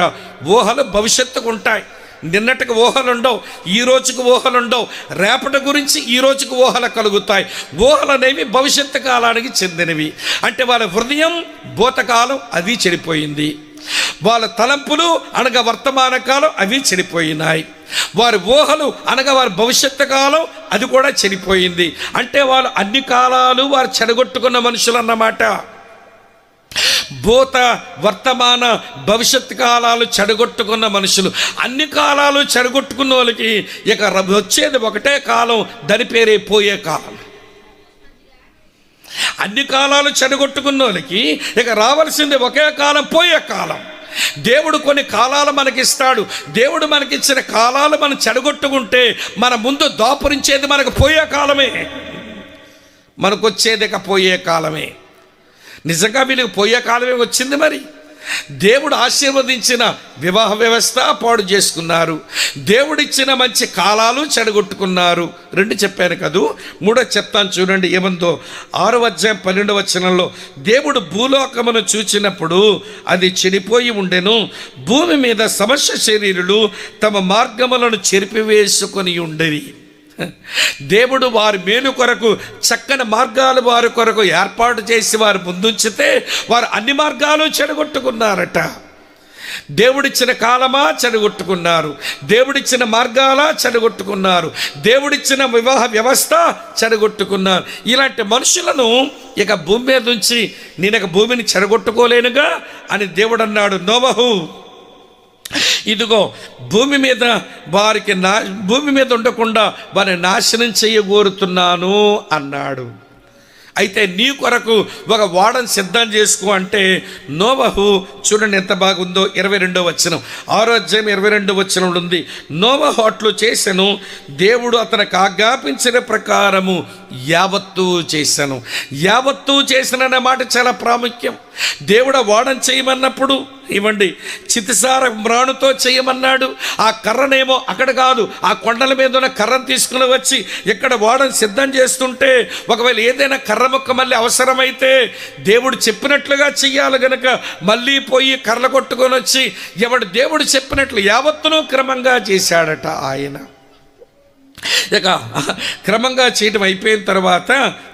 ఊహలు భవిష్యత్తుకు ఉంటాయి. నిన్నటికి ఊహలు ఉండవు, ఈ రోజుకి ఊహలు ఉండవు. రేపటి గురించి ఈ రోజుకి ఊహలు కలుగుతాయి. ఊహలు అనేవి భవిష్యత్తు కాలానికి చెందినవి. అంటే వాళ్ళ హృదయం భూతకాలం అది చెడిపోయింది, వాళ్ళ తలంపులు అనగా వర్తమాన కాలం అవి చెడిపోయినాయి, వారి ఊహలు అనగా వారి భవిష్యత్తు కాలం అది కూడా చెడిపోయింది. అంటే వాళ్ళు అన్ని కాలాలు వారు చెడగొట్టుకున్న మనుషులు అన్నమాట. భూత వర్తమాన భవిష్యత్ కాలాలు చెడగొట్టుకున్న మనుషులు, అన్ని కాలాలు చెడగొట్టుకున్న వాళ్ళకి ఇక వచ్చేది ఒకటే కాలం, దాని పేరే పోయే కాలం. అన్ని కాలాలు చెడగొట్టుకున్న వాళ్ళకి ఇక రావాల్సింది ఒకే కాలం, పోయే కాలం. దేవుడు కొన్ని కాలాలు మనకిస్తాడు. దేవుడు మనకిచ్చిన కాలాలు మనం చెడగొట్టుకుంటే మన ముందు దాపురించేది మనకు పోయే కాలమే, మనకొచ్చేది ఇక పోయే కాలమే. నిజంగా వీళ్ళకి పోయే కాలమే వచ్చింది. మరి దేవుడు ఆశీర్వదించిన వివాహ వ్యవస్థ పాడు చేసుకున్నారు, దేవుడిచ్చిన మంచి కాలాలు చెడగొట్టుకున్నారు. 2 చెప్పాను కదూ, 3 చెప్తాను చూడండి ఏమందో. 6వ అధ్యాయం 12వ వచనంలో, దేవుడు భూలోకమును చూచినప్పుడు అది చెడిపోయి ఉండెను, భూమి మీద సమస్త శరీరులు తమ మార్గములను చెరిపివేసుకొని ఉండేవి. దేవుడు వారి మేలు కొరకు చక్కని మార్గాలు వారి కొరకు ఏర్పాటు చేసి వారు ముందుంచితే వారు అన్ని మార్గాలు చెడగొట్టుకున్నారట. దేవుడిచ్చిన కాలమా చెడగొట్టుకున్నారు, దేవుడిచ్చిన మార్గాల చెడగొట్టుకున్నారు, దేవుడిచ్చిన వివాహ వ్యవస్థ చెడగొట్టుకున్నారు. ఇలాంటి మనుషులను ఇక భూమి మీద నుంచి నేను ఇక భూమిని చెడగొట్టుకోలేనుగా అని దేవుడు అన్నాడు. నోవహు, ఇదిగో భూమి మీద వారికి భూమి మీద ఉండకుండా వారిని నాశనం చేయగోరుతున్నాను అన్నాడు. అయితే నీ కొరకు ఒక ఓడను సిద్ధం చేసుకో అంటే నోవహు చూడండి ఎంత బాగుందో. 22వ వచనం, 6వ అధ్యాయం 22వ వచనంలో ఉంది. నోవహు అట్లు చేసెను, దేవుడు అతనికి ఆజ్ఞాపించిన ప్రకారము యావత్తు చేశాను. యావత్తు చేసిన మాట చాలా ప్రాముఖ్యం. దేవుడు ఓడను చేయమన్నప్పుడు ఇవ్వండి, చితిసార మ్రాణుతో చేయమన్నాడు. ఆ కర్రనేమో అక్కడ కాదు, ఆ కొండల మీద ఉన్న కర్రను తీసుకుని వచ్చి ఇక్కడ ఓడను సిద్ధం చేస్తుంటే ఒకవేళ ఏదైనా కర్ర ముక్క మళ్ళీ అవసరమైతే దేవుడు చెప్పినట్లుగా చెయ్యాలి గనక మళ్ళీ పోయి కర్రలు కొట్టుకొని వచ్చి దేవుడు చెప్పినట్లు యావత్తును క్రమంగా చేశాడట ఆయన. ఇక క్రమంగా చేయటం అయిపోయిన తర్వాత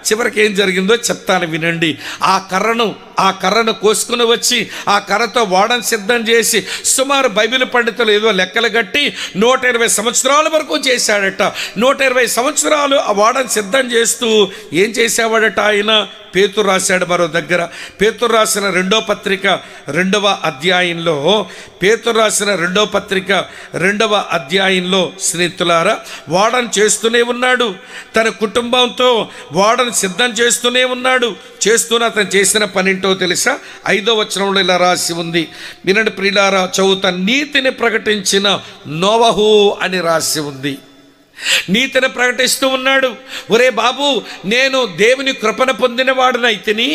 చివరికి ఏం జరిగిందో చెప్తాను వినండి. ఆ కర్రను కోసుకుని వచ్చి ఆ కర్రతో ఓడను సిద్ధం చేసి సుమారు బైబిల్ పండితులు ఏదో లెక్కలు కట్టి 120 సంవత్సరాల వరకు చేశాడట. 120 సంవత్సరాలు ఆ ఓడను సిద్ధం చేస్తూ ఏం చేసేవాడట ఆయన? పేతురు రాశాడు మరో దగ్గర. పేతురు రాసిన 2వ పత్రిక 2వ అధ్యాయంలో, పేతురు రాసిన 2వ పత్రిక 2వ అధ్యాయంలో స్నేహితులారా, వాడను చేస్తూనే ఉన్నాడు, తన కుటుంబంతో వాడను సిద్ధం చేస్తూనే ఉన్నాడు. చేస్తూనే అతను చేసిన పనింటో తెలుసా? 5వ వచనంలో ఇలా రాసి ఉంది, వినండి ప్రియులారా, చదువుతా. నీతిని ప్రకటించిన నోవహు అని రాసి ఉంది. నీతిని ప్రకటిస్తూ ఉన్నాడు. ఒరే బాబు, నేను దేవుని కృపను పొందిన వాడినైతిని,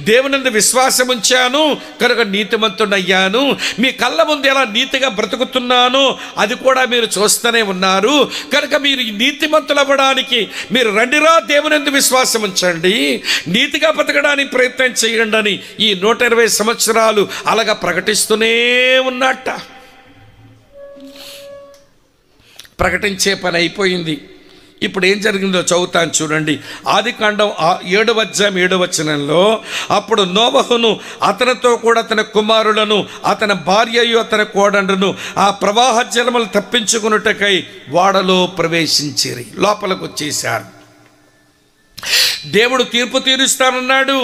దేవుని విశ్వాసం ఉంచాను కనుక నీతిమంతుడయ్యాను. మీ కళ్ళ ముందు ఎలా నీతిగా బ్రతుకుతున్నాను అది కూడా మీరు చూస్తూనే ఉన్నారు. కనుక మీరు నీతిమంతులు అవ్వడానికి మీరు రండిరా, దేవుని విశ్వాసం ఉంచండి, నీతిగా బ్రతకడానికి ప్రయత్నం చేయండి అని ఈ 120 సంవత్సరాలు అలాగా ప్రకటిస్తూనే ఉన్నట్ట. ప్రకటించే పని అయిపోయింది. ఇప్పుడు ఏం జరిగిందో చదువుతాను చూడండి. ఆదికాండం 7వ అధ్యాయం 7వ వచనంలో, అప్పుడు నోవహును అతనితో కూడా అతని కుమారులను అతని భార్యయు అతని కోడండును ఆ ప్రవాహ జలములు తప్పించుకున్నటకై ఓడలో ప్రవేశించిరి. లోపలికి వచ్చేశారు. దేవుడు తీర్పు తీరుస్తానన్నాడు.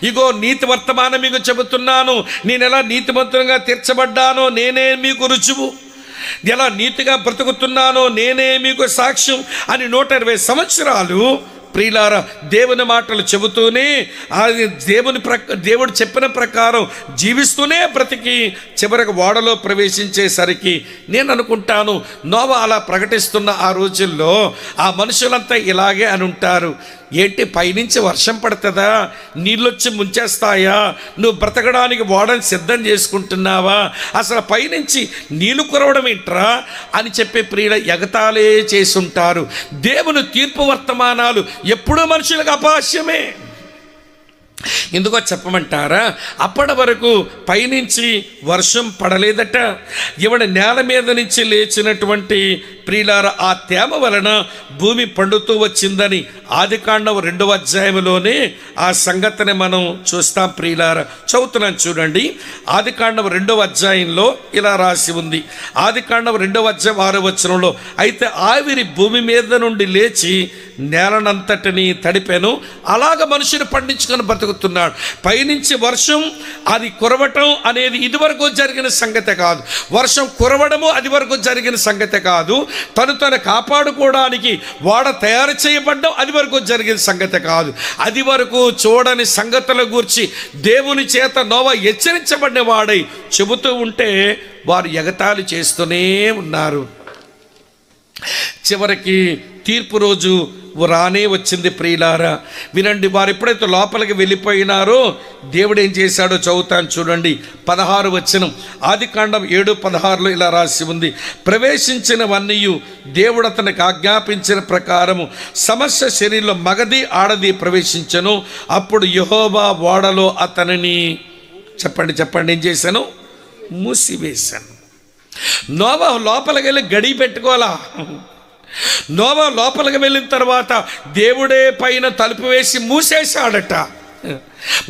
ఇగో నీతి వర్తమానం మీకు చెబుతున్నాను, నేను ఎలా నీతిమంతులుగా తీర్చబడ్డానో నేనే మీకు రుజువు, ఎలా నీతిగా బ్రతుకుతున్నానో నేనే మీకు సాక్ష్యం అని 120 సంవత్సరాలు ప్రియులారా దేవుని మాటలు చెబుతూనే దేవుడు చెప్పిన ప్రకారం జీవిస్తూనే బ్రతికి చివరికి ఓడలో ప్రవేశించేసరికి నేను అనుకుంటాను, నోవా అలా ప్రకటిస్తున్న ఆ రోజుల్లో ఆ మనుషులంతా ఇలాగే అని ఉంటారు. ఏంటి, పైనుంచి వర్షం పడుతుందా, నీళ్ళొచ్చి ముంచేస్తాయా, నువ్వు బ్రతకడానికి ఓడని సిద్ధం చేసుకుంటున్నావా, అసలు పైనుంచి నీళ్లు కురవడం ఏంట్రా అని చెప్పి ప్రియుల ఎగతాళే చేసుంటారు. దేవుని తీర్పు వర్తమానాలు ఎప్పుడూ మనుషులకు అపహాస్యమే. ఎందుకో చెప్పమంటారా? అప్పటి వరకు పైనుంచి వర్షం పడలేదట. ఇవడ నేల మీద నుంచి లేచినటువంటి ప్రియులార ఆ తేమ వలన భూమి పండుతూ వచ్చిందని ఆదికాండం 2వ అధ్యాయంలోనే ఆ సంగతిని మనం చూస్తాం. ప్రియులార చదువుతున్నాను చూడండి. ఆదికాండం 2వ అధ్యాయంలో ఇలా రాసి ఉంది. ఆదికాండం 2వ అధ్యాయం 6వ వచనంలో, అయితే ఆవిరి భూమి మీద నుండి లేచి నేలనంతటిని తడిపాను. అలాగ మనుషుని పండించుకొని బ్రతుకుతున్నాడు. పైనుంచి వర్షం అది కురవటం అనేది ఇదివరకు జరిగిన సంగతి కాదు. వర్షం కురవడము అది వరకు జరిగిన సంగతి కాదు. తను కాపాడుకోవడానికి వాడ తయారు చేయబడ్డం అది వరకు జరిగిన సంగతి కాదు. అది వరకు చూడని సంగతుల గురించి దేవుని చేత నోవా హెచ్చరించబడిన వాడై చెబుతూ ఉంటే వారు ఎగతాళి చేస్తూనే ఉన్నారు. చివరికి తీర్పు రోజు రానే వచ్చింది. ప్రియులారా వినండి, వారు ఎప్పుడైతే లోపలికి వెళ్ళిపోయినారో దేవుడు ఏం చేశాడో చదువుతాను చూడండి. 16 వచనం, ఆదికాండం 7:16 ఇలా రాసి ఉంది. ప్రవేశించినవన్నీ దేవుడు అతనికి ఆజ్ఞాపించిన ప్రకారము సమస్త శరీరంలో మగది ఆడది ప్రవేశించను. అప్పుడు యెహోవా ఓడలో అతనిని చెప్పండి ఏం చేశాను? మూసివేశాను. నోవా లోపలికి వెళ్ళి గడి పెట్టుకోవాలా? నోవా లోపలికి వెళ్ళిన తర్వాత దేవుడే పైన తలుపు వేసి మూసేశాడట.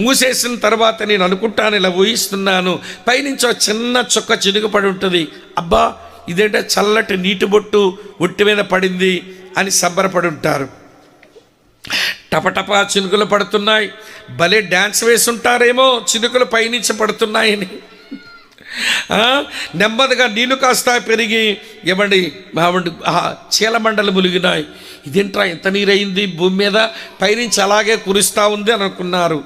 మూసేసిన తర్వాత నేను అనుకుంటాను, ఇలా ఊహిస్తున్నాను, పైనుంచి ఒక చిన్న చుక్క చినుకుపడి ఉంటుంది. అబ్బా ఇదేంటే చల్లటి నీటి బొట్టు ఒట్టి మీద పడింది అని సంబరపడి ఉంటారు. టపటపా చినుకులు పడుతున్నాయి, భలే డ్యాన్స్ వేసుంటారేమో చినుకులు పైనుంచి పడుతున్నాయని. నెమ్మదిగా నీళ్ళు కాస్త పెరిగి ఏమండి చీలమండలు ములిగినాయి. ఇదేంట్రా ఎంత నీరైంది భూమి మీద, పైనుంచి అలాగే కురుస్తూ ఉంది అని అనుకున్నారు.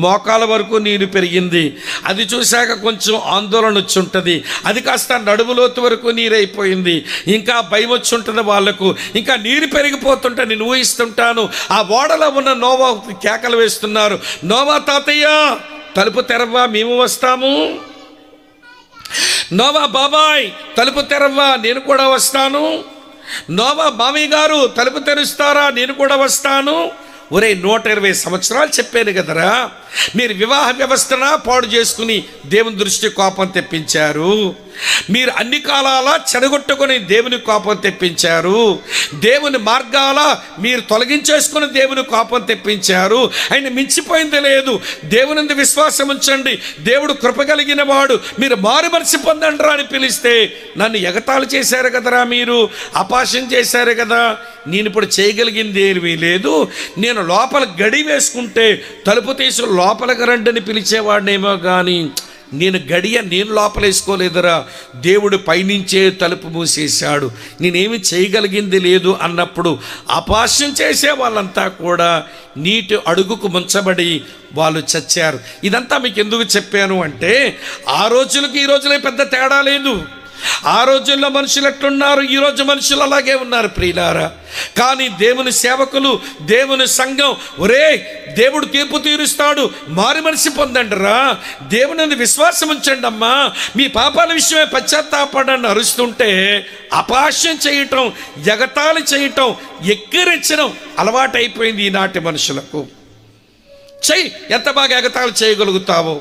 మోకాల వరకు నీరు పెరిగింది. అది చూశాక కొంచెం ఆందోళన వచ్చి ఉంటుంది. అది కాస్త నడుములోతు వరకు నీరైపోయింది. ఇంకా భయం వచ్చి ఉంటుంది వాళ్ళకు. ఇంకా నీరు పెరిగిపోతుంటే నేను ఊహిస్తుంటాను, ఆ ఓడలో ఉన్న నోవా కేకలు వేస్తున్నారు, నోవా తాతయ్య తలుపు తెరవ్వా మేము వస్తాము, నోవా బాబాయ్ తలుపు తెరవ్వా నేను కూడా వస్తాను, నోవా మామయ్య గారు తలుపు తెరుస్తారా నేను కూడా వస్తాను. ఒరే 120 సంవత్సరాలు చెప్పాను కదరా, మీరు వివాహ వ్యవస్థన పాడు చేసుకుని దేవుని దృష్టి కోపం తెప్పించారు. మీరు అన్ని కాలాలా చెడగొట్టుకొని దేవుని కోపం తెప్పించారు. దేవుని మార్గాల మీరు తొలగించేసుకుని దేవుని కోపం తెప్పించారు. ఆయన మించిపోయింది లేదు. దేవుని విశ్వాసం ఉంచండి, దేవుడు కృప కలిగిన వాడు, మీరు మారు మనసు పొందండి అని పిలిస్తే నన్ను ఎగతాళి చేశారు కదరా, మీరు అపాసం చేశారు కదా. నేను ఇప్పుడు చేయగలిగింది ఏమీ లేదు. నేను లోపల గడి వేసుకుంటే తలుపు తీసి లోపలికి రండిని పిలిచేవాడినేమో కానీ నేను లోపల వేసుకోలేదురా, దేవుడు పైనుంచే తలుపు మూసేశాడు, నేనేమి చేయగలిగింది లేదు అన్నప్పుడు అపాస్యం చేసే వాళ్ళంతా కూడా నీటి అడుగుకు ముంచబడి వాళ్ళు చచ్చారు. ఇదంతా మీకు ఎందుకు చెప్పాను అంటే, ఆ రోజులకి ఈ రోజులే పెద్ద తేడా లేదు. ఆ రోజుల్లో మనుషులు ఎట్లున్నారు, ఈరోజు మనుషులు అలాగే ఉన్నారు ప్రియులారా. కానీ దేవుని సేవకులు, దేవుని సంఘం, ఒరే దేవుడు తీర్పు తీరుస్తాడు, మారు మనసు పొందండి రా, దేవుని విశ్వాసం ఉంచండి అమ్మా, మీ పాపాల విషయమే పశ్చాత్తాపడని అరుస్తుంటే అపహాస్యం చేయటం, ఎగతాళి చేయటం, ఎక్కిరించడం అలవాటైపోయింది ఈనాటి మనుషులకు. చెయ్యి ఎంత బాగా ఎగతాళి చేయగలుగుతావో,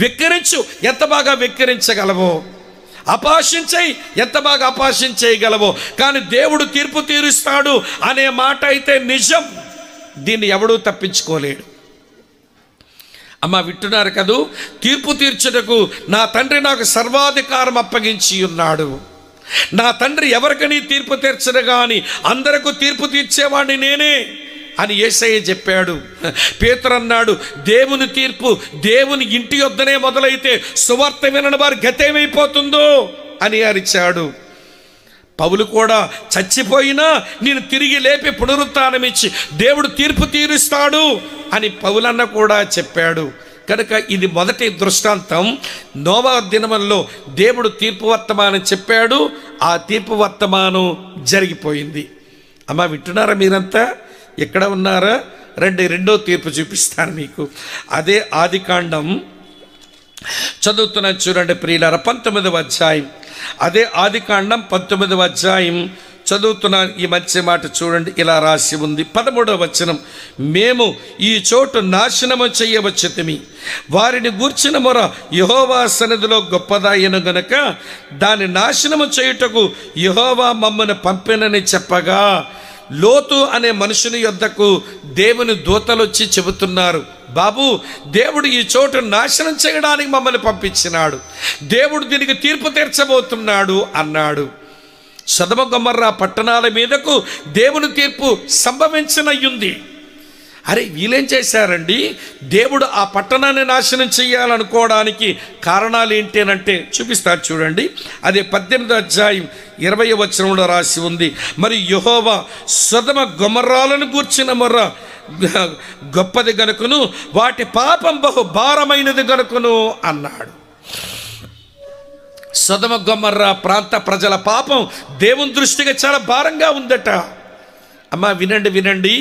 వెక్కిరించు ఎంత బాగా వెక్కిరించగలవో, అపహాస్యం ఎంత బాగా అపహాస్యం చేయగలవో. కానీ దేవుడు తీర్పు తీరుస్తాడు అనే మాట అయితే నిజం. దీన్ని ఎవడూ తప్పించుకోలేడు. అమ్మ వింటున్నారు కదూ, తీర్పు తీర్చుటకు నా తండ్రి నాకు సర్వాధికారం అప్పగించి ఉన్నాడు. నా తండ్రి ఎవరికని తీర్పు తీర్చడు కానీ అందరకు తీర్పు తీర్చేవాడిని నేనే అని యేసయ్య చెప్పాడు. పేతురు అన్నాడు, దేవుని తీర్పు దేవుని ఇంటి యొద్దనే మొదలైతే సువార్త వినని వారి గతేమైపోతుందో అని అరిచాడు. పౌలు కూడా చచ్చిపోయినా నేను తిరిగి లేపి పునరుత్థానమిచ్చి దేవుడు తీర్పు తీరుస్తాడు అని పౌలన్న కూడా చెప్పాడు. కనుక ఇది మొదటి దృష్టాంతం. నోవా దినముల్లో దేవుడు తీర్పు వర్తమానం చెప్పాడు, ఆ తీర్పు వర్తమానం జరిగిపోయింది. అమ్మ వింటున్నారా మీరంతా? ఎక్కడ ఉన్నారా? రెండో తీర్పు చూపిస్తాను మీకు. అదే ఆదికాండం చదువుతున్నాను చూడండి ప్రియులారా, 19వ అధ్యాయం. అదే ఆదికాండం 19వ అధ్యాయం చదువుతున్నాను. ఈ మంచి మాట చూడండి, ఇలా రాసి ఉంది. 13వ వచనం, మేము ఈ చోటు నాశనము చేయవచ్చుతిమి, వారిని గూర్చిన మొర యెహోవా సన్నిధిలో గొప్పదాయను గనుక దాన్ని నాశనము చేయుటకు యెహోవా మమ్మల్ని పంపినని చెప్పగా, లోతు అనే మనుషుని యొద్దకు దేవుని దూతలు వచ్చి చెబుతున్నారు, బాబు దేవుడు ఈ చోటు నాశనం చేయడానికి మమ్మల్ని పంపించినాడు, దేవుడు దీనికి తీర్పు తీర్చబోతున్నాడు అన్నాడు. సొదొమ గొమొర్రా పట్టణాల మీదకు దేవుని తీర్పు సంభవించనయ్యుంది. అరే వీళ్ళేం చేశారండి? దేవుడు ఆ పట్టణాన్ని నాశనం చేయాలనుకోవడానికి కారణాలు ఏంటి అని అంటే చూపిస్తారు చూడండి. అదే 18వ అధ్యాయం 20వ వచనంలో రాసి ఉంది, మరి యెహోవా సొదొమ గొమొర్రాలను గూర్చిన మొర్ర గొప్పది గనుకను వాటి పాపం బహు భారమైనది గనుకను అన్నాడు. సొదొమ గొమొర్రా ప్రాంత ప్రజల పాపం దేవుని దృష్టిగా చాలా భారంగా ఉందట. అమ్మా వినండి,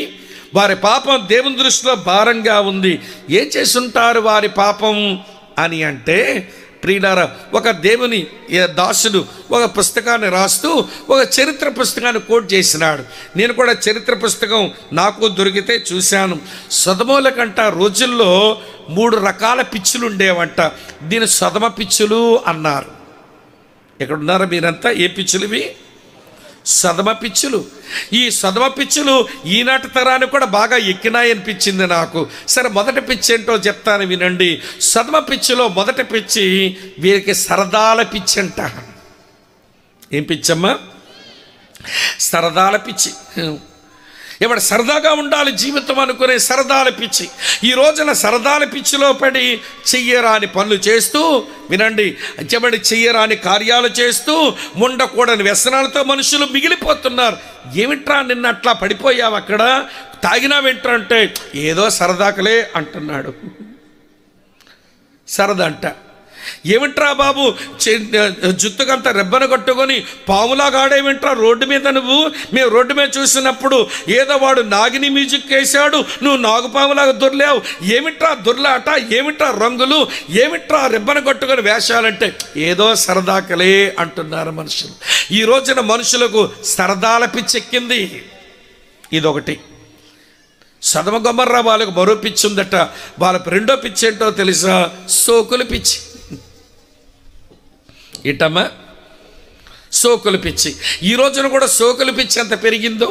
వారి పాపం దేవుని దృష్టిలో భారంగా ఉంది. ఏం చేసుంటారు వారి పాపం అని అంటే, ప్రియులారా, ఒక దేవుని దాసుడు ఒక పుస్తకాన్ని రాస్తూ ఒక చరిత్ర పుస్తకాన్ని కోట్ చేసినాడు. నేను కూడా చరిత్ర పుస్తకం నాకు దొరికితే చూశాను. సొదొమల కంట రోజుల్లో 3 రకాల పిచ్చులు ఉండేవంట. దీని సొదొమ పిచ్చులు అన్నారు. ఇక్కడ ఉన్నారా మీరంతా? ఏ పిచ్చులు ఇవి? సొదొమ పిచ్చులు. ఈ సొదొమ పిచ్చులు ఈనాటి తరానికి కూడా బాగా ఎక్కినాయనిపించింది నాకు. సరే, మొదటి పిచ్చి ఏంటో చెప్తాను వినండి. సొదొమ పిచ్చిలో మొదటి పిచ్చి వీరికి సరదాల పిచ్చి అంట. ఏం పిచ్చమ్మా? సరదాల పిచ్చి. ఎవడు సరదాగా ఉండాలి జీవితం అనుకునే సరదాల పిచ్చి. ఈ రోజున సరదాల పిచ్చిలో పడి చెయ్యరాని పనులు చేస్తూ, వినండి, చెబడి చెయ్యరాని కార్యాలు చేస్తూ ఉండకూడని వ్యసనాలతో మనుషులు మిగిలిపోతున్నారు. ఏమిట్రా నిన్న అట్లా పడిపోయావు, అక్కడ తాగినావేంట్రా అంటే ఏదో సరదాకలే అంటున్నాడు. సరదా అంట. ఏమిట్రా బాబు జుత్తుకంతా రెబ్బను కట్టుకొని పాములాగా ఆడేమిట్రా రోడ్డు మీద నువ్వు? మేము రోడ్డు మీద చూసినప్పుడు ఏదో వాడు నాగిని మ్యూజిక్ వేశాడు, నువ్వు నాగుపాములాగా దొర్లావు. ఏమిట్రా దొర్లాట, ఏమిట్రా రంగులు, ఏమిట్రా రెబ్బను కట్టుకొని వేషాలంటే ఏదో సరదాకలే అంటున్నారు మనుషులు. ఈ రోజున మనుషులకు సరదాల పిచ్చెక్కింది. ఇదొకటి. సొదొమ గొమొర్రా వాళ్ళకు మరో పిచ్చి ఉందట. వాళ్ళకి రెండో పిచ్చి ఏంటో తెలుసా? సోకుల పిచ్చి. ఇటమ్మా సోకుల పిచ్చి. ఈ రోజున కూడా సోకుల పిచ్చి ఎంత పెరిగిందో.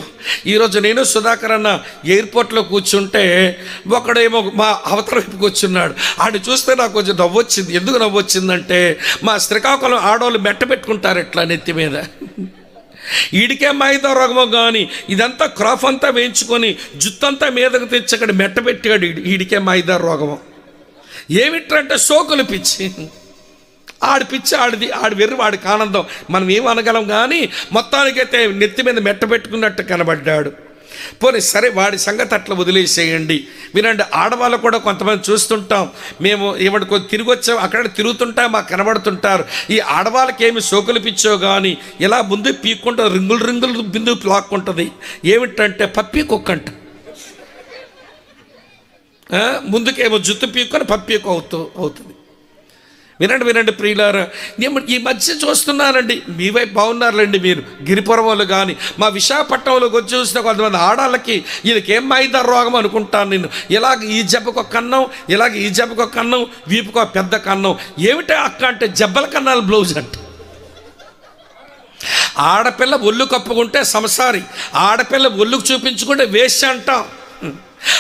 ఈరోజు నేను సుధాకర్ అన్న ఎయిర్పోర్ట్లో కూర్చుంటే ఒకడేమో మా అవతల వైపు కూర్చున్నాడు. ఆడు చూస్తే నాకు కొంచెం నవ్వొచ్చింది. ఎందుకు నవ్వొచ్చిందంటే, మా శ్రీకాకుళం ఆడవాళ్ళు మెట్ట పెట్టుకుంటారు ఇట్లా నెత్తి మీద. ఈడికే మైదా రోగమో కానీ ఇదంతా క్రాఫ్ అంతా వేయించుకొని జుత్తంతా మీదకు తెచ్చి అక్కడ మెట్ట పెట్టాడు. ఈడికే మైదా రోగమో. ఏమిట్రంటే సోకుల పిచ్చి. ఆడి పిచ్చి ఆడిది, ఆడి వెర్రి వాడికి ఆనందం. మనం ఏమనగలం కానీ మొత్తానికైతే నెత్తి మీద మెట్ట పెట్టుకున్నట్టు కనబడ్డాడు. పోనీ సరే, వాడి సంగతి అట్లా వదిలేసేయండి. వినండి, ఆడవాళ్ళు కూడా కొంతమంది చూస్తుంటాం. మేము ఏమన్నా తిరిగి వచ్చాం, అక్కడ తిరుగుతుంటాం, మాకు కనబడుతుంటారు. ఈ ఆడవాళ్ళకి ఏమి సోకులు పిచ్చో కానీ ఇలా ముందు పీక్కుంటూ రింగులు బిందు లాక్కుంటుంది. ఏమిటంటే పప్పీ కుక్కంట. ముందుకేమో జుత్తు పీక్కొని పప్పీ అవుతుంది. వినండి ప్రియులారా, ఈ మధ్య చూస్తున్నానండి. మీ వైపు బాగున్నారులేండి మీరు, గిరిపురం వాళ్ళు కానీ మా విశాఖపట్నంలోకి వచ్చి చూసిన కొంతమంది ఆడాళ్ళకి వీళ్ళకేం మైదా రోగం అనుకుంటాను నేను. ఇలాగ ఈ జబ్బకు కన్నం, ఇలాగ ఈ జబ్బకు కన్నం, వీపుకో పెద్ద కన్నం. ఏమిటో అక్క అంటే జబ్బల కన్నాలు బ్లౌజ్ అంట. ఆడపిల్ల ఒళ్ళు కప్పుకుంటే సంసారి, ఆడపిల్ల ఒళ్ళుకు చూపించుకుంటే వేశ్య అంటాం.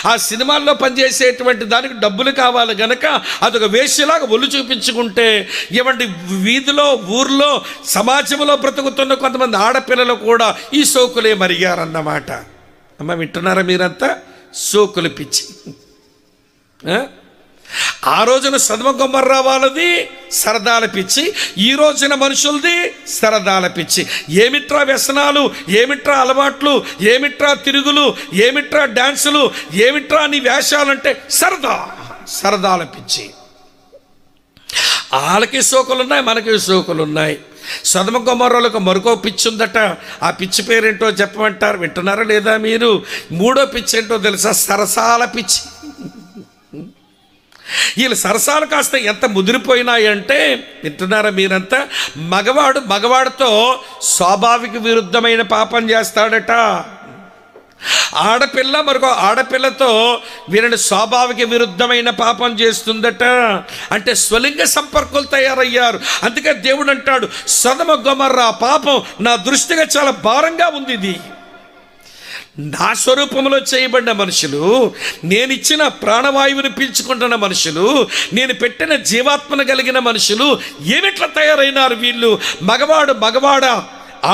ఆ సినిమాల్లో పనిచేసేటువంటి దానికి డబ్బులు కావాలి గనక అదొక వేశ్యలాగా ఒళ్ళు చూపించుకుంటే, ఇవ్వండి వీధిలో ఊర్లో సమాజంలో బ్రతుకుతున్న కొంతమంది ఆడపిల్లలు కూడా ఈ సోకులే మరిగారన్నమాట. అమ్మ వింటున్నారా మీరంతా? సోకులు పిచ్చి. ఆ రోజున సొదొమ గొమొర్రా వాళ్ళది సరదాల పిచ్చి, ఈ రోజున మనుషులది సరదాల పిచ్చి. ఏమిట్రా వ్యసనాలు, ఏమిట్రా అలవాట్లు, ఏమిట్రా తిరుగులు, ఏమిట్రా డాన్సులు, ఏమిట్రా నీ వేషాలంటే సరదాల పిచ్చి. వాళ్ళకి సోకులున్నాయి, మనకి సోకులున్నాయి. సొదొమ గొమొర్రాలకు మరొక పిచ్చి ఉందట. ఆ పిచ్చి పేరేంటో చెప్పమంటారు? వింటున్నారా లేదా మీరు? మూడో పిచ్చి ఏంటో తెలుసా? సరసాల పిచ్చి. వీళ్ళు సరసాలు కాస్త ఎంత ముదిరిపోయినాయంటే, వింటున్నారా మీరంతా? మగవాడితో స్వాభావిక విరుద్ధమైన పాపం చేస్తాడట. ఆడపిల్ల మరొక ఆడపిల్లతో వీరిని స్వాభావిక విరుద్ధమైన పాపం చేస్తుందట. అంటే స్వలింగ సంపర్కులు తయారయ్యారు. అందుకే దేవుడు అంటాడు, సొదొమ గొమొర్రా పాపం నా దృష్టిగా చాలా భారంగా ఉంది. ఇది నా స్వరూపంలో చేయబడిన మనుషులు, నేను ఇచ్చిన ప్రాణవాయువుని పీల్చుకుంటున్న మనుషులు, నేను పెట్టిన జీవాత్మను కలిగిన మనుషులు ఏమిట్లా తయారైనారు వీళ్ళు? మగవాడా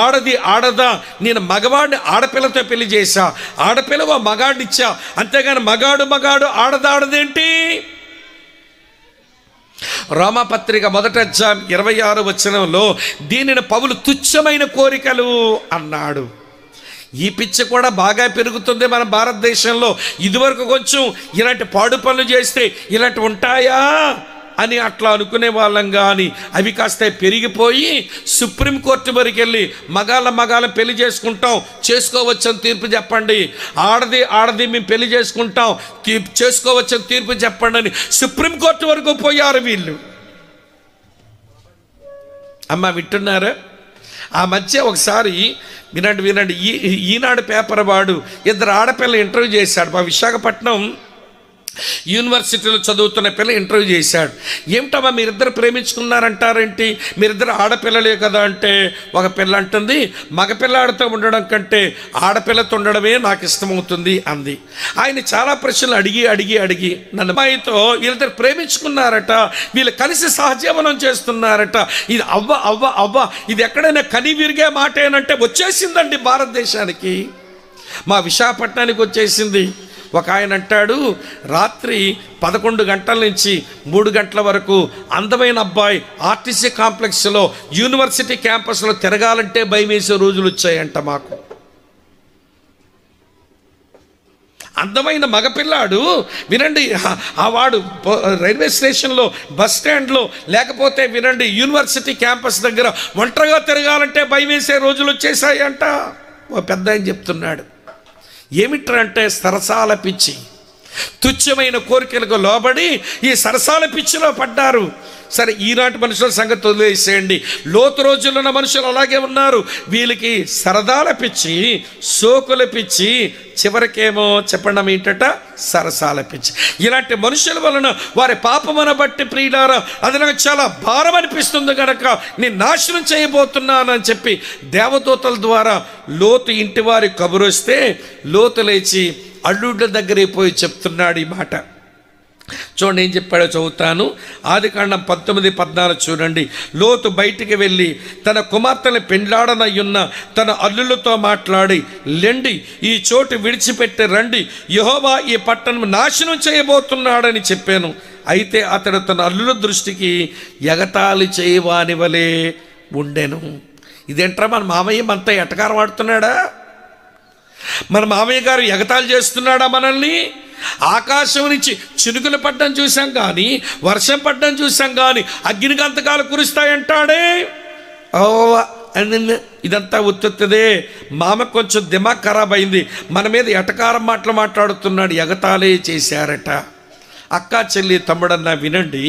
ఆడది ఆడదా, నేను మగవాడిని ఆడపిల్లతో పెళ్లి చేశా, ఆడపిల్లవ మగాడినిచ్చా, అంతేగాని మగాడు ఆడదేంటి? రోమాపత్రిక 1వ అధ్యాయం 26వ వచనంలో దీనిని పౌలు తుచ్చమైన కోరికలు అన్నాడు. ఈ పిచ్చి కూడా బాగా పెరుగుతుంది మన భారతదేశంలో. ఇదివరకు కొంచెం ఇలాంటి పాడు పనులు చేస్తే ఇలాంటి ఉంటాయా అని అట్లా అనుకునే వాళ్ళం, కానీ అవి కాస్త పెరిగిపోయి సుప్రీంకోర్టు వరకు వెళ్ళి మగాళ్ళ పెళ్లి చేసుకోవచ్చని తీర్పు చెప్పండి, ఆడది మేము పెళ్లి చేసుకోవచ్చని తీర్పు చెప్పండి అని సుప్రీంకోర్టు వరకు పోయారు వీళ్ళు. అమ్మ వింటున్నారా? ఆ మధ్య ఒకసారి వినండి, ఈనాడు పేపర్ వాడు 2 ఆడపిల్ల ఇంటర్వ్యూ చేశాడు. మా విశాఖపట్నం యూనివర్సిటీలో చదువుతున్న పిల్ల ఇంటర్వ్యూ చేశాడు. ఏమిటమ్మా మీరిద్దరు ప్రేమించుకున్నారంటారేంటి, మీరిద్దరు ఆడపిల్లలే కదా అంటే, ఒక పిల్ల అంటుంది మగపిల్లాడితో ఉండడం కంటే ఆడపిల్లతో ఉండడమే నాకు ఇష్టమవుతుంది అంది. ఆయన చాలా ప్రశ్నలు అడిగి నన్ను అమ్మాయితో వీళ్ళిద్దరు ప్రేమించుకున్నారట, వీళ్ళు కలిసి సహజీవనం చేస్తున్నారట, ఇది అవ్వ ఇది ఎక్కడైనా కని విరిగే మాటేనంటే వచ్చేసిందండి భారతదేశానికి, మా విశాఖపట్నానికి వచ్చేసింది. ఒక ఆయన అంటాడు, రాత్రి 11 గంటల నుంచి 3 గంటల వరకు అందమైన అబ్బాయి ఆర్టీసీ కాంప్లెక్స్లో యూనివర్సిటీ క్యాంపస్లో తిరగాలంటే భయం వేసే రోజులు వచ్చాయంట మాకు. అందమైన మగపిల్లాడు వినండి, ఆ వాడు రైల్వే స్టేషన్లో, బస్ స్టాండ్లో, లేకపోతే వినండి యూనివర్సిటీ క్యాంపస్ దగ్గర ఒంటరిగా తిరగాలంటే భయం వేసే రోజులు వచ్చేసాయంట. ఓ పెద్ద ఆయన చెప్తున్నాడు. ఏమిట్రంటే సరసాల పిచ్చి, తుచ్చమైన కోరికలకు లోబడి ఈ సరసాల పిచ్చిలో పడ్డారు. సరే, ఈనాటి మనుషుల సంగతి వదిలేసేయండి. లోతు రోజుల్లో ఉన్న మనుషులు అలాగే ఉన్నారు. వీళ్ళకి సరదాల పిచ్చి, సోకుల పిచ్చి, చివరికేమో చెప్పడం ఏంటట సరసాల పిచ్చి. ఇలాంటి మనుషుల వలన వారి పాపమును బట్టి ప్రియులారా అది నాకు చాలా భారం అనిపిస్తుంది కనుక నేను నాశనం చేయబోతున్నానని చెప్పి దేవదూతల ద్వారా లోతు ఇంటి వారి కబురు వస్తే లోతు లేచి అల్లుళ్ళ దగ్గరికి పోయి చెప్తున్నాడు ఈ మాట. చూడండి ఏం చెప్పాడో చదువుతాను. ఆదికాండం 19:14 చూడండి. లోతు బయటికి వెళ్ళి తన కుమార్తెను పెండ్లాడనయ్యున్న తన అల్లులతో మాట్లాడి, లెండి ఈ చోటు విడిచిపెట్టి రండి, యెహోవా ఈ పట్టణం నాశనం చేయబోతున్నాడని చెప్పాను. అయితే అతడు తన అల్లుల దృష్టికి ఎగతాళి చేయవాని వలె ఉండెను. ఇదేంట్రా, మన మామయ్య మనతో ఎటకారం ఆడుతున్నాడా? మన మామయ్య గారు ఎగతాళి చేస్తున్నాడా మనల్ని? ఆకాశం నుంచి చినుకులు పడ్డం చూసాం కానీ, వర్షం పడ్డం చూసాం కానీ అగ్ని గంతకాలు కురుస్తాయంటాడే. ఇదంతా ఉత్తుదే. మామ కొంచెం దిమాగ్ ఖరాబ్ అయింది, మన మీద ఎటకారం మాటలు మాట్లాడుతున్నాడు, ఎగతాళే చేశారట. అక్క చెల్లి తమ్ముడన్నా వినండి,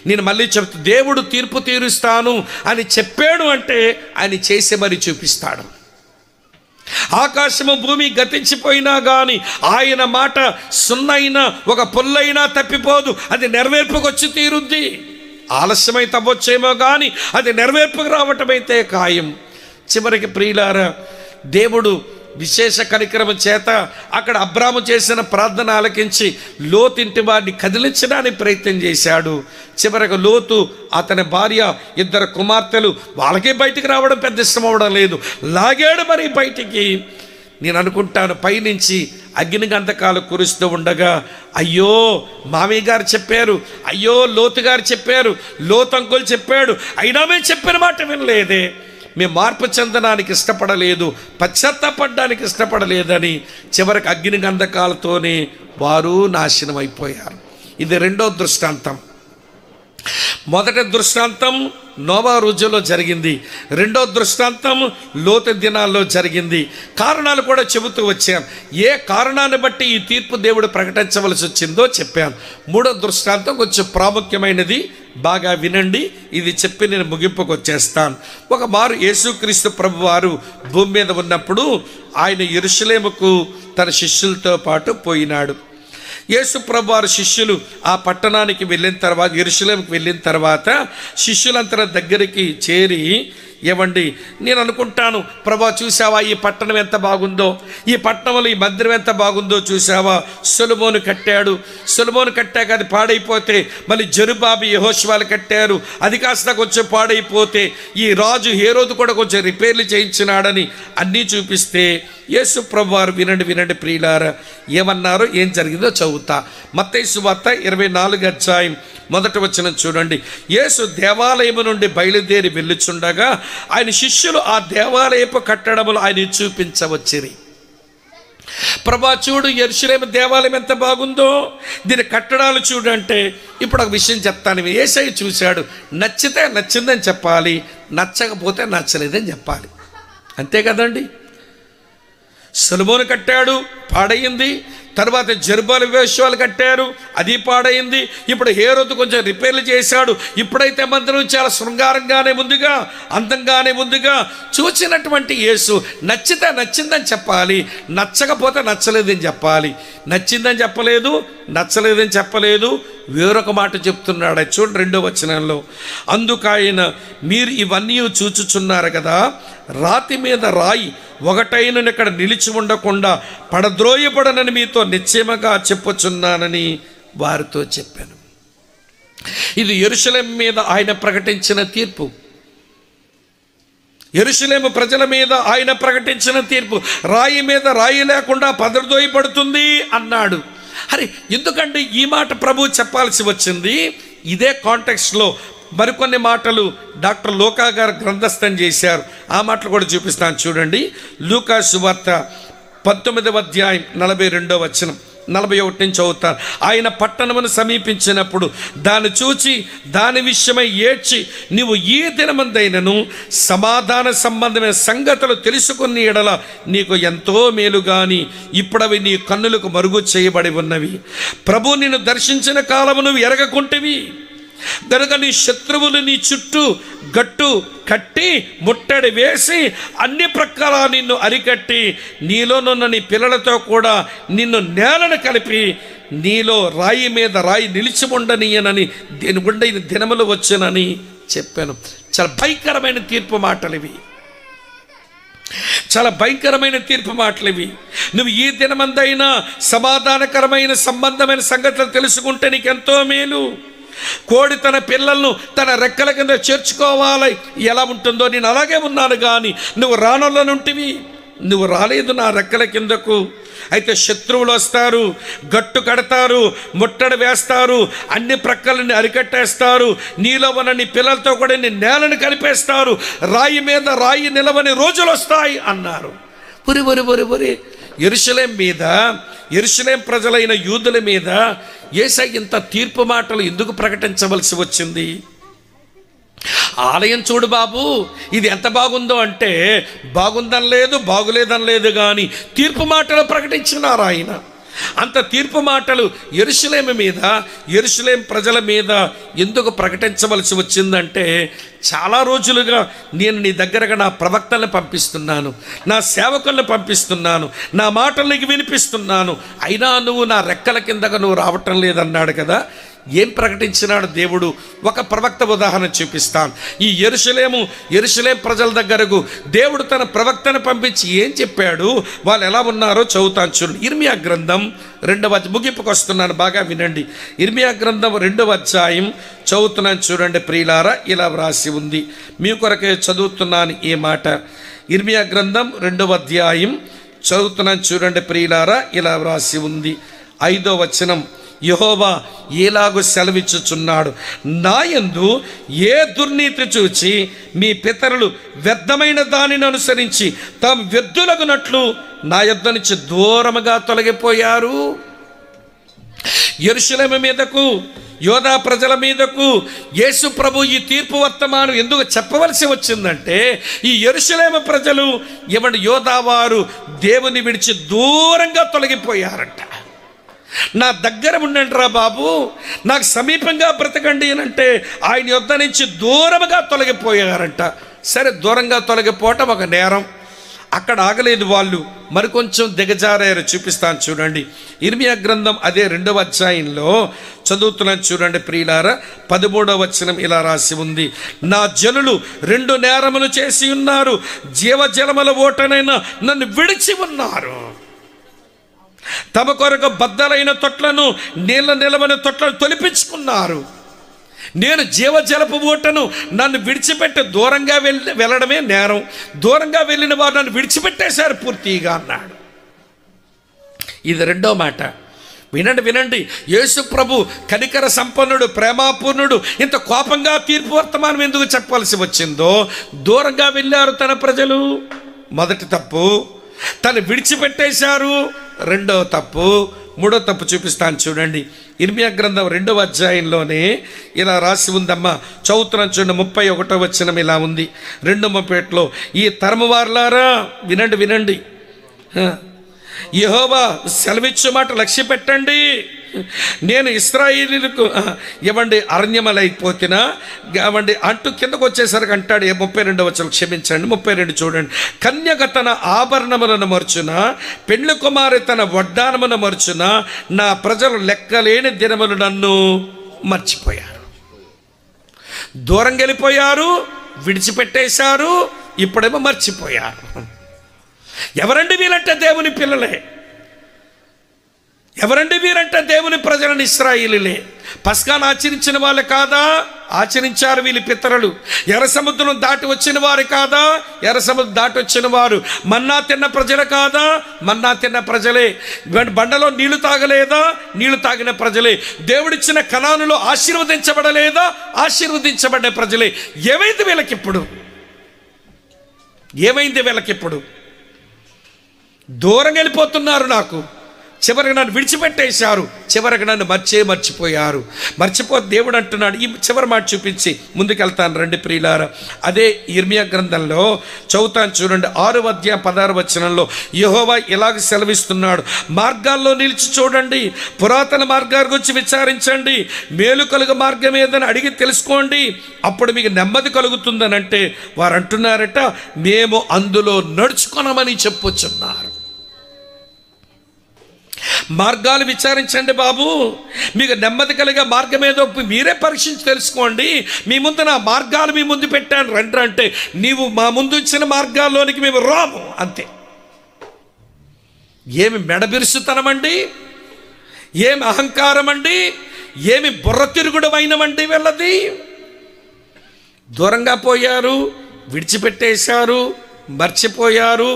నేను మళ్ళీ చెప్తా, దేవుడు తీర్పు తీరుస్తాను అని చెప్పాడు అంటే ఆయన చేసి మరి చూపిస్తాడు. ఆకాశము భూమి గతించిపోయినా కానీ ఆయన మాట సున్నైనా ఒక పొల్లైనా తప్పిపోదు, అది నెరవేర్పుకొచ్చి తీరుద్ది. ఆలస్యమై తవ్వచ్చేమో కానీ అది నెరవేర్పుకు రావటమైతే ఖాయం. చివరికి ప్రియులారా, దేవుడు విశేష కనికరము చేత అక్కడ అబ్రాము చేసిన ప్రార్థన ఆలకించి లోతింటి వారిని కదిలించడానికి ప్రయత్నం చేశాడు. చివరకు లోతు, అతని భార్య, 2 కుమార్తెలు, వాళ్ళకే బయటికి రావడం పెద్ద ఇష్టం అవ్వడం లేదు, లాగాడు మరి బయటికి. నేను అనుకుంటాను పైనుంచి అగ్ని గంధకాలు కురుస్తూ ఉండగా, అయ్యో మామయ్య గారు చెప్పారు, అయ్యో లోతు గారు చెప్పారు, లోతు అంకుల్ చెప్పాడు, అయినా మేము చెప్పిన మాట వినలేదే, మేము మార్పు చెందడానికి ఇష్టపడలేదు, పశ్చాత్తాపడడానికి ఇష్టపడలేదని చివరికి అగ్ని గంధకాలతోనే వారు నాశనం అయిపోయారు. ఇది 2వ దృష్టాంతం. మొదటి దృష్టాంతం నోవా రోజుల్లో జరిగింది, 2వ దృష్టాంతం లోతు దినాల్లో జరిగింది. కారణాలు కూడా చెబుతూ వచ్చాను. ఏ కారణాన్ని బట్టి ఈ తీర్పు దేవుడు ప్రకటించవలసి వచ్చిందో చెప్పాను. 3వ దృష్టాంతం కొంచెం ప్రాముఖ్యమైనది, బాగా వినండి. ఇది చెప్పి నేను ముగింపుకు వచ్చేస్తాను. ఒక మారు యేసుక్రీస్తు ప్రభువారు భూమి మీద ఉన్నప్పుడు ఆయన యెరూషలేముకు తన శిష్యులతో పాటు పోయినాడు. యేసు ప్రభువారు శిష్యులు ఆ పట్టణానికి వెళ్ళిన తర్వాత, యెరూషలేముకు వెళ్ళిన తర్వాత శిష్యులంతర దగ్గరికి చేరి ఏమండి, నేను అనుకుంటాను, ప్రభా చూసావా ఈ పట్టణం ఎంత బాగుందో, ఈ పట్టణంలో ఈ మందిరం ఎంత బాగుందో చూసావా, సొలొమోను కట్టాడు, సొలొమోను కట్టాక అది పాడైపోతే మళ్ళీ జెరుబ్బాబెలు యెహోషువలు కట్టారు, అది కాస్త కొంచెం పాడైపోతే ఈ రాజు హేరోదు కూడా కొంచెం రిపేర్లు చేయించినాడని అన్నీ చూపిస్తే యేసు ప్రభువారు వినండి ప్రియులారా, ఏమన్నారో ఏం జరిగిందో చదువుతా. మత్తయి సువార్త 24 అధ్యాయం 1 వచనం చూడండి. యేసు దేవాలయము నుండి బయలుదేరి వెళ్ళుచుండగా ఆయన శిష్యులు ఆ దేవాలయపు కట్టడములు ఆయన చూపించవచ్చిరి. ప్రభా చూడు, యెరూషలేము దేవాలయం ఎంత బాగుందో, దీని కట్టడాలు చూడంటే ఇప్పుడు ఒక విషయం చెప్తాను. యేసయ్య చూశాడు, నచ్చితే నచ్చిందని చెప్పాలి, నచ్చకపోతే నచ్చలేదని చెప్పాలి, అంతే కదండి. సొలొమోను కట్టాడు, పాడయింది. తర్వాత జెరుబ్బాబెలు యెహోషువలు కట్టారు, అది పాడైంది. ఇప్పుడు హేరోదు కొంచెం రిపేర్లు చేశాడు. ఇప్పుడైతే మందిరం చాలా శృంగారంగానే ఉందిగా, అందంగానే ఉందిగా. చూసినటువంటి యేసు నచ్చితే నచ్చిందని చెప్పాలి, నచ్చకపోతే నచ్చలేదని చెప్పాలి. నచ్చిందని చెప్పలేదు, నచ్చలేదని చెప్పలేదు, వేరొక మాట చెప్తున్నాడు. చూడండి 2వ వచనంలో, అందుకాయన మీరు ఇవన్నీ చూచుచున్నారు కదా, రాతి మీద రాయి ఒకటైనను ఇక్కడ నిలిచి ఉండకుండా పడద్రోయబడనని మీతో నిశ్చయముగా చెప్పుచున్నానని వారితో చెప్పాను. ఇది యెరూషలేము మీద ఆయన ప్రకటించిన తీర్పు, యెరూషలేము ప్రజల మీద ఆయన ప్రకటించిన తీర్పు. రాయి మీద రాయి లేకుండా పడద్రోయబడుతుంది అన్నాడు. అరే, ఎందుకంటే ఈ మాట ప్రభు చెప్పాల్సి వచ్చింది? ఇదే కాంటెక్స్ట్లో మరికొన్ని మాటలు డాక్టర్ లూకా గారు గ్రంథస్థం చేశారు, ఆ మాటలు కూడా చూపిస్తాను చూడండి. లూకా సువార్త 19వ అధ్యాయం 42వ వచనం 41 నుంచి చదువుతారు. ఆయన పట్టణమును సమీపించినప్పుడు దాన్ని చూచి దాని విషయమై ఏడ్చి, నీవు ఈ దినమందైనను సమాధాన సంబంధమైన సంగతులు తెలుసుకుని ఎడల నీకు ఎంతో మేలు గాని ఇప్పుడవి నీ కన్నులకు మరుగు చేయబడి ఉన్నవి. ప్రభు నిన్ను దర్శించిన కాలము నువ్వు ఎరగకుంటివి గనుక నీ శత్రువులు నీ చుట్టూ గట్టు కట్టి ముట్టడి వేసి అన్ని ప్రకార నిన్ను అరికట్టి నీలోనున్న నీ పిల్లలతో కూడా నిన్ను నేలను కలిపి నీలో రాయి మీద రాయి నిలిచి ఉండనీయనని దీని గుండె దినములు వచ్చునని చెప్పాను. చాలా భయంకరమైన తీర్పు మాటలు ఇవి, చాలా భయంకరమైన తీర్పు మాటలు ఇవి. నువ్వు ఈ దినమందైనా సమాధానకరమైన సంబంధమైన సంగతులు తెలుసుకుంటే నీకెంతో మేలు. కోడి తన పిల్లలను తన రెక్కల కింద చేర్చుకోవాలి, ఎలా ఉంటుందో నేను అలాగే ఉన్నాను, కానీ నువ్వు రానొల్లనుంటివి, నువ్వు రాలేదు నా రెక్కల కిందకు. అయితే శత్రువులు వస్తారు, గట్టు కడతారు, ముట్టడి వేస్తారు, అన్ని ప్రక్కలని అరికట్టేస్తారు, నీలో ఉన్న నీ పిల్లలతో కూడా నీ నేలను కలిపేస్తారు, రాయి మీద రాయి నిలవని రోజులు వస్తాయి అన్నారు. ఒరి యెరూషలేం మీద, యెరూషలేం ప్రజలైన యూదుల మీద యేసయ్య ఇంత తీర్పు మాటలు ఎందుకు ప్రకటించవలసి వచ్చింది? ఆలయం చూడు బాబు, ఇది ఎంత బాగుందో అంటే బాగుందని లేదు, బాగులేదని లేదు, కానీ తీర్పు మాటలు ప్రకటించినారు ఆయన. అంత తీర్పు మాటలు యెరూషలేము మీద, యెరూషలేం ప్రజల మీద ఎందుకు ప్రకటించవలసి వచ్చిందంటే, చాలా రోజులుగా నేను నీ దగ్గరగా నా ప్రవక్తలను పంపిస్తున్నాను, నా సేవకులను పంపిస్తున్నాను, నా మాటలు నీకు వినిపిస్తున్నాను, అయినా నువ్వు నా రెక్కల కిందగా నువ్వు రావటం లేదన్నాడు కదా. ఏం ప్రకటించినాడు దేవుడు? ఒక ప్రవక్త ఉదాహరణ చూపిస్తాను. ఈ యెరూషలేం ప్రజల దగ్గరకు దేవుడు తన ప్రవక్తను పంపించి ఏం చెప్పాడు, వాళ్ళు ఎలా ఉన్నారో చదువుతాను చూడండి. ఇర్మియా గ్రంథం 2వ ముగింపుకు వస్తున్నాను, బాగా వినండి. ఇర్మియా గ్రంథం 2వ అధ్యాయం చదువుతున్నాను చూడండి ప్రియులారా. ఇలా వ్రాసి ఉంది, మీ కొరకే చదువుతున్నాను ఈ మాట. ఇర్మియా గ్రంథం 2వ అధ్యాయం చదువుతున్నాను చూడండి ప్రియులారా. ఇలా వ్రాసి ఉంది 5వ వచనం. యెహోవా ఎలాగూ సెలవిచ్చుచున్నాడు, నాయందు ఏ దుర్నీతి చూచి మీ పితరులు వ్యర్థమైన దానిని అనుసరించి తాము వ్యర్థులగునట్లు నా యొద్ద నుంచి దూరముగా తొలగిపోయారు. యెరూషలేము మీదకు, యోధా ప్రజల మీదకు యేసు ప్రభు ఈ తీర్పు వర్తమానం ఎందుకు చెప్పవలసి వచ్చిందంటే, ఈ యెరూషలేము ప్రజలు యోధా వారు దేవుని విడిచి దూరంగా తొలగిపోయారంట. నా దగ్గర ఉండండి రా బాబు, నాకు సమీపంగా బ్రతకండి అని అంటే ఆయన యొద్ద నుంచి దూరముగా తొలగిపోయారంట. సరే, దూరంగా తొలగిపోవటం ఒక నేరం, అక్కడ ఆగలేదు వాళ్ళు, మరికొంచెం దిగజారారు. చూపిస్తాను చూడండి. ఇర్మియా గ్రంథం అదే 2వ అధ్యాయంలో చదువుతున్నాను చూడండి ప్రియులారా. 13వ వచనం ఇలా రాసి ఉంది, నా జనులు 2 నేరములు చేసి ఉన్నారు, జీవజలముల ఓటనైనా నన్ను విడిచి ఉన్నారు. తమ కొరకు బద్దలైన తొట్లను, నీళ్ళ నిలవని తొట్లను తొలిపించుకున్నారు. నేను జీవజలపు ఊటను, నన్ను విడిచిపెట్టి దూరంగా వెళ్ళడమే నేరం. దూరంగా వెళ్ళిన వారు నన్ను విడిచిపెట్టేశారు పూర్తిగా అన్నాడు. ఇది 2వ మాట. వినండి వినండి. యేసు ప్రభు కనికర సంపన్నుడు, ప్రేమాపూర్ణుడు. ఇంత కోపంగా తీర్పు వర్తమానం ఎందుకు చెప్పాల్సి వచ్చిందో, దూరంగా వెళ్ళారు తన ప్రజలు. మొదటి తప్పు. తను విడిచిపెట్టేశారు, 2వ తప్పు. 3వ తప్పు చూపిస్తాను చూడండి. ఇర్మియా గ్రంథం 2వ అధ్యాయంలోనే ఇలా రాసి ఉందమ్మా. చదువుతున్నాను చూడండి. 31వ వచనం ఇలా ఉంది. 2:30 ఈ తరము వారులారా వినండి వినండి. యెహోవా సెలవిచ్చు మాట లక్ష్య పెట్టండి. నేను ఇశ్రాయేలీయులకు అరణ్యమలైపోతున్నా అంటూ కిందకు వచ్చేసరికి అంటాడు. 32వ వచనం క్షమించండి, 32 చూడండి. కన్యక తన ఆభరణములను మర్చున, పెండ్లి కుమారి తన వడ్డానమును మర్చున, నా ప్రజలు లెక్కలేని దినములు నన్ను మర్చిపోయారు. దూరం వెళ్ళిపోయారు, విడిచిపెట్టేశారు, ఇప్పుడేమో మర్చిపోయారు. ఎవరండి వీరంటే దేవుని పిల్లలే. ఎవరండి వీరంటే దేవుని ప్రజలను, ఇశ్రాయేలీలే. పస్కాను ఆచరించిన వాళ్ళు కాదా? ఆచరించారు వీళ్ళ పితరులు. ఎర్ర సముద్రం దాటి వచ్చిన వారు కాదా? ఎర్ర సముద్రం దాటి వచ్చిన వారు. మన్నా తిన్న ప్రజలు కాదా? మన్నా తిన్న ప్రజలే. బండలో నీళ్లు తాగలేదా? నీళ్లు తాగిన ప్రజలే. దేవుడిచ్చిన కనానులో ఆశీర్వదించబడలేదా? ఆశీర్వదించబడ్డ ప్రజలే. ఏమైంది వీళ్ళకిప్పుడు? ఏమైంది వీళ్ళకిప్పుడు? దూరం వెళ్ళిపోతున్నారు. నాకు చివరికి నన్ను విడిచిపెట్టేశారు, చివరికి నన్ను మర్చిపోయారు. మర్చిపోతే దేవుడు అంటున్నాడు. ఈ చివరి మాట చూపించి ముందుకెళ్తాను రండి ప్రియులారా. అదే ఇర్మియా గ్రంథంలో చదువుతాను చూడండి. 6వ అధ్యాయం 16వ వచనంలో యెహోవా ఇలాగ సెలవిస్తున్నాడు, మార్గాల్లో నిలిచి చూడండి, పురాతన మార్గాల గురించి విచారించండి, మేలు కలుగు మార్గం ఏదని అడిగి తెలుసుకోండి, అప్పుడు మీకు నెమ్మది కలుగుతుందని. అంటే వారు అంటున్నారట, మేము అందులో నడుచుకొనమని చెప్పుచున్నారు. మార్గాలు విచారించండి బాబు, మీకు నెమ్మది కలిగే మార్గం ఏదో మీరే పరీక్షించి తెలుసుకోండి. మీ ముందు నా మార్గాలు మీ ముందు పెట్టాను రండి అంటే, నీవు మా ముందు ఇచ్చిన మార్గాల్లోనికి మేము రాము అంతే. ఏమి మెడబిరుసుతనం అండి, ఏమి అహంకారం అండి, ఏమి బుర్ర తిరుగుడు అయినవండి వీళ్ళది. దూరంగా పోయారు, విడిచిపెట్టేశారు, మర్చిపోయారు.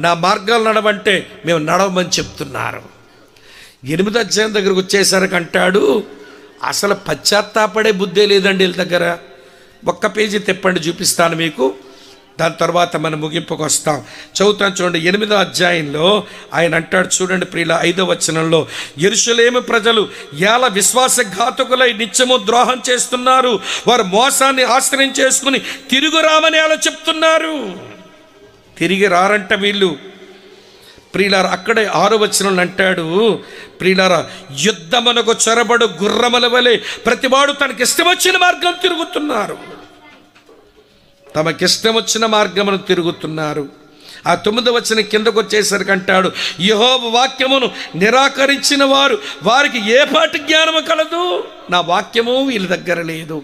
నా మార్గాలు నడవంటే మేము నడవమని చెప్తున్నారు. 8వ అధ్యాయం దగ్గరకు వచ్చేసరికి అంటాడు, అసలు పశ్చాత్తాపడే బుద్ధే లేదండి వీళ్ళ దగ్గర. ఒక్క పేజీ తిప్పండి, చూపిస్తాను మీకు. దాని తర్వాత మనం ముగింపుకు వస్తాం. చదువుతాను చూడండి. 8వ అధ్యాయంలో ఆయన అంటాడు చూడండి ప్రియుల 5వ వచనంలో, యెరూషలేము ప్రజలు ఎలా విశ్వాసఘాతకులై నిత్యము ద్రోహం చేస్తున్నారు, వారు మోసాన్ని ఆశ్రయం చేసుకుని తిరుగు రామని అలా చెప్తున్నారు. తిరిగి రారంట వీళ్ళు. ప్రియులారా అక్కడే 6వ వచనంలో అంటాడు, ప్రియులారా యుద్ధమునకు చొరబడు గుర్రముల వలె ప్రతివాడు తనకిష్టం వచ్చిన మార్గం తిరుగుతున్నారు. తమకిష్టం వచ్చిన మార్గమును తిరుగుతున్నారు. ఆ 9వ వచనం కిందకు వచ్చేసరికి అంటాడు, యెహోవా వాక్యమును నిరాకరించిన వారు వారికి ఏ పాటి జ్ఞానము కలదు? నా వాక్యము వీళ్ళ దగ్గర లేదు.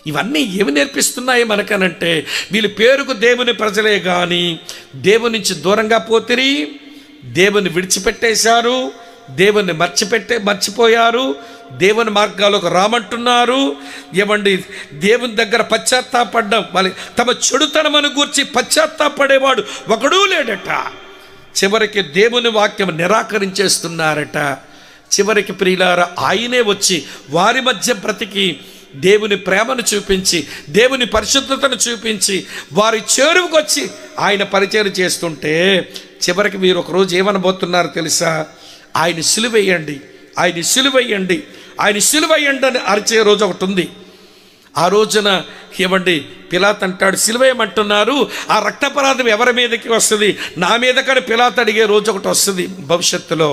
ఇవన్నీ ఏమి నేర్పిస్తున్నాయి మనకనంటే, వీళ్ళు పేరుకు దేవుని ప్రజలే కానీ దేవుని నుంచి దూరంగా పోతిరి, దేవుని విడిచిపెట్టేశారు, దేవుని మర్చిపోయారు, దేవుని మార్గాలకు రామంటున్నారు. ఏమండి, దేవుని దగ్గర పశ్చాత్తాపడ్డం, మళ్ళీ తమ చెడుతనమును గూర్చి పశ్చాత్తాపడేవాడు ఒకడూ లేడట. చివరికి దేవుని వాక్యం నిరాకరించేస్తున్నారట. చివరికి ప్రియులారా ఆయనే వచ్చి వారి మధ్య బ్రతికి దేవుని ప్రేమను చూపించి, దేవుని పరిశుద్ధతను చూపించి, వారి చేరువుకు వచ్చి ఆయన పరిచయం చేస్తుంటే, చివరికి మీరు ఒకరోజు ఏమనబోతున్నారు తెలుసా? ఆయన సిలువేయండి, ఆయన సిలువేయండి, ఆయన సిలువేయండి అని అరిచే రోజు ఒకటి ఉంది. ఆ రోజున ఏమండి పిలాతు అంటాడు, సిలువేయమంటున్నారు, ఆ రక్తపరాధం ఎవరి మీదకి వస్తుంది? నా మీద కానీ పిలాతు అడిగే రోజు ఒకటి వస్తుంది భవిష్యత్తులో.